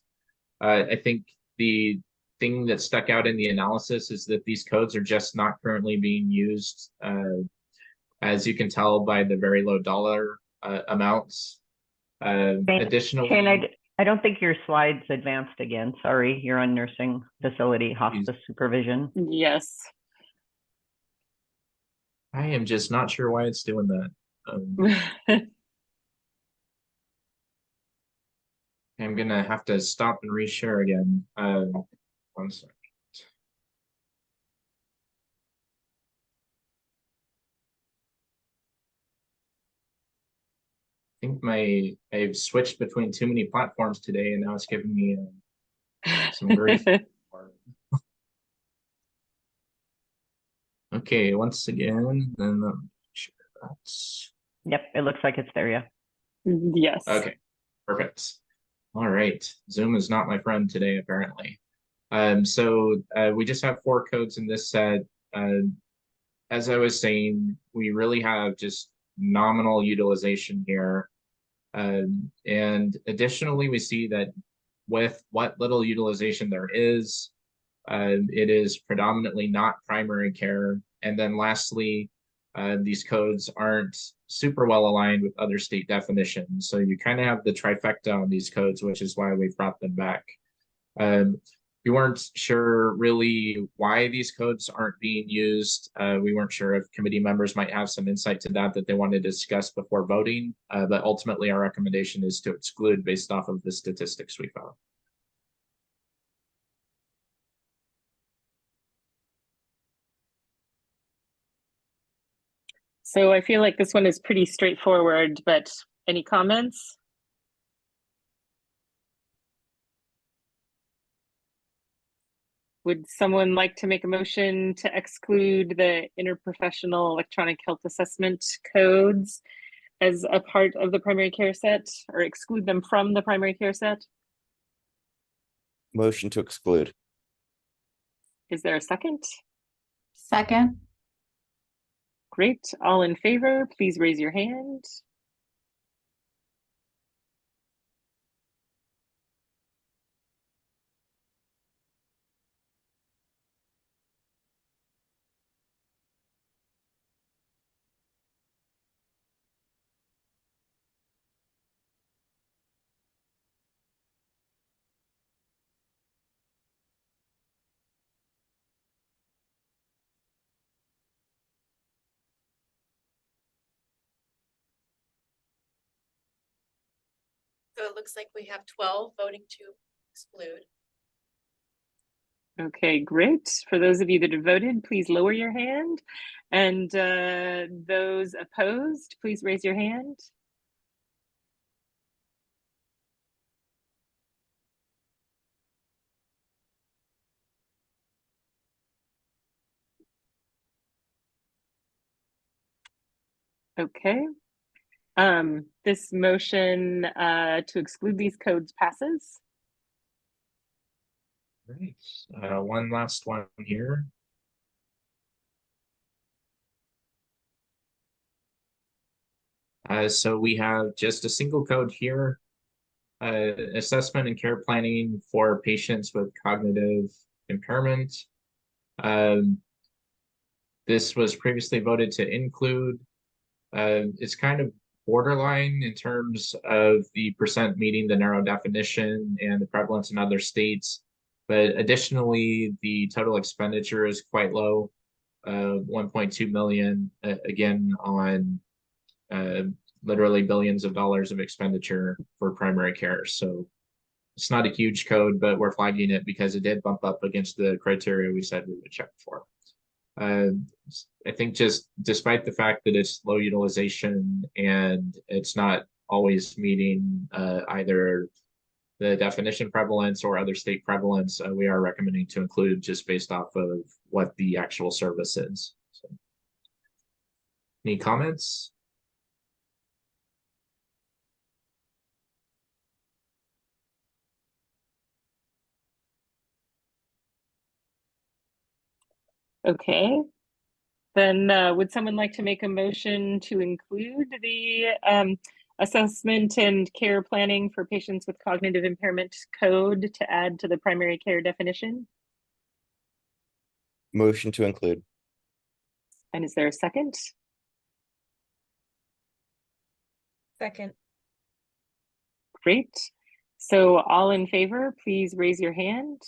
I think the thing that stuck out in the analysis is that these codes are just not currently being used, as you can tell by the very low dollar amounts. Additionally, I don't think your slides advanced again. Sorry, you're on nursing facility hospice supervision. Yes. I am just not sure why it's doing that. I'm gonna have to stop and reshare again. 1 second. I think I've switched between too many platforms today, and now it's giving me some grief. Okay, once again, then sure that's. Yep, it looks like it's there, yeah. Yes. Okay, perfect. All right, Zoom is not my friend today, apparently. So we just have 4 codes in this set. As I was saying, we really have just nominal utilization here. And additionally, we see that with what little utilization there is, it is predominantly not primary care. And then lastly, these codes aren't super well aligned with other state definitions. So you kind of have the trifecta on these codes, which is why we brought them back. We weren't sure really why these codes aren't being used. We weren't sure if committee members might have some insight to that they wanted to discuss before voting. But ultimately, our recommendation is to exclude based off of the statistics we found. So I feel like this one is pretty straightforward, but any comments? Would someone like to make a motion to exclude the interprofessional electronic health assessment codes as a part of the primary care set, or exclude them from the primary care set? Motion to exclude. Is there a second? Second. Great. All in favor, please raise your hand. So it looks like we have 12 voting to exclude. Okay, great. For those of you that have voted, please lower your hand. And those opposed, please raise your hand. Okay. This motion to exclude these codes passes. Great. One last one here. So we have just a single code here, assessment and care planning for patients with cognitive impairment. This was previously voted to include. It's kind of borderline in terms of the percent meeting the narrow definition and the prevalence in other states. But additionally, the total expenditure is quite low, 1.2 million, again, on literally billions of dollars of expenditure for primary care. So it's not a huge code, but we're flagging it because it did bump up against the criteria we said we would check for. I think just despite the fact that it's low utilization and it's not always meeting either the definition prevalence or other state prevalence, we are recommending to include just based off of what the actual service is. So, any comments? Okay. Then would someone like to make a motion to include the assessment and care planning for patients with cognitive impairment code to add to the primary care definition? Motion to include. And is there a second? Second. Great. So all in favor, please raise your hand.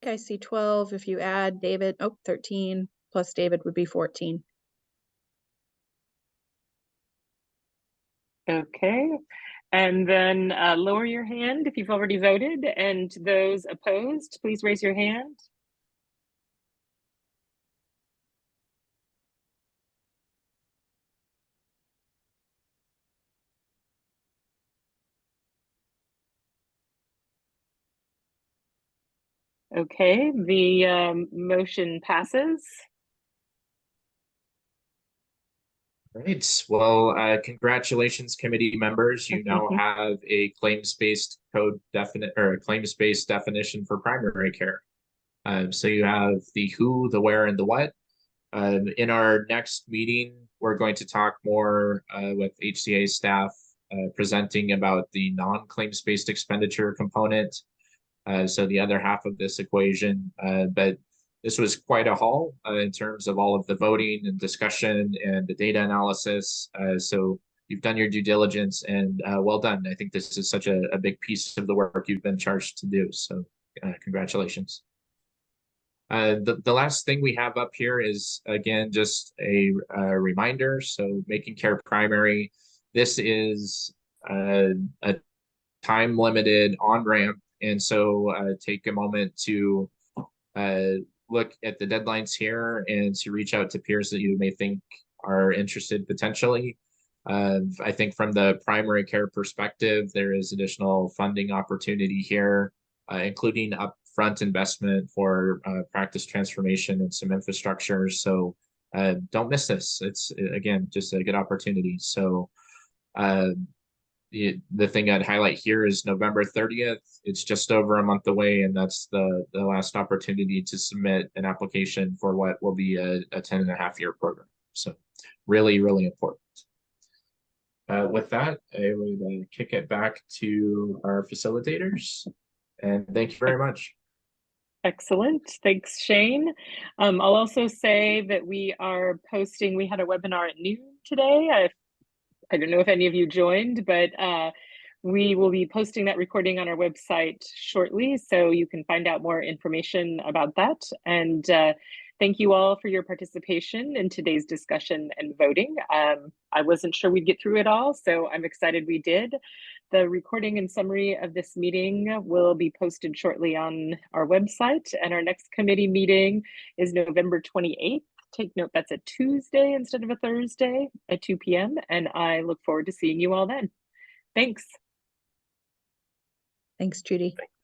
I see 12. If you add David, 13 plus David would be 14. Okay. And then lower your hand if you've already voted, and those opposed, please raise your hand. Okay, the motion passes. Great. Well, congratulations, committee members. You now have a claims-based code definite or a claims-based definition for primary care. So you have the who, the where, and the what. In our next meeting, we're going to talk more with HCA staff presenting about the non-claims-based expenditure component. So the other half of this equation, but this was quite a haul in terms of all of the voting and discussion and the data analysis. So you've done your due diligence, and well done. I think this is such a big piece of the work you've been charged to do. So congratulations. The last thing we have up here is, again, just a reminder. So making care primary. This is a time limited on-ramp. And so take a moment to look at the deadlines here and to reach out to peers that you may think are interested potentially. I think from the primary care perspective, there is additional funding opportunity here, including upfront investment for practice transformation and some infrastructure. So don't miss this. It's, again, just a good opportunity. So the thing I'd highlight here is November 30th. It's just over a month away, and that's the last opportunity to submit an application for what will be a 10.5-year program. So really, really important. With that, I would kick it back to our facilitators, and thank you very much. Excellent. Thanks, Shane. I'll also say that we are posting, we had a webinar at noon today. I don't know if any of you joined, but we will be posting that recording on our website shortly, so you can find out more information about that. And thank you all for your participation in today's discussion and voting. I wasn't sure we'd get through it all, so I'm excited we did. The recording and summary of this meeting will be posted shortly on our website, and our next committee meeting is November 28th. Take note, that's a Tuesday instead of a Thursday at 2 p.m. And I look forward to seeing you all then. Thanks. Thanks, Judy. Thanks.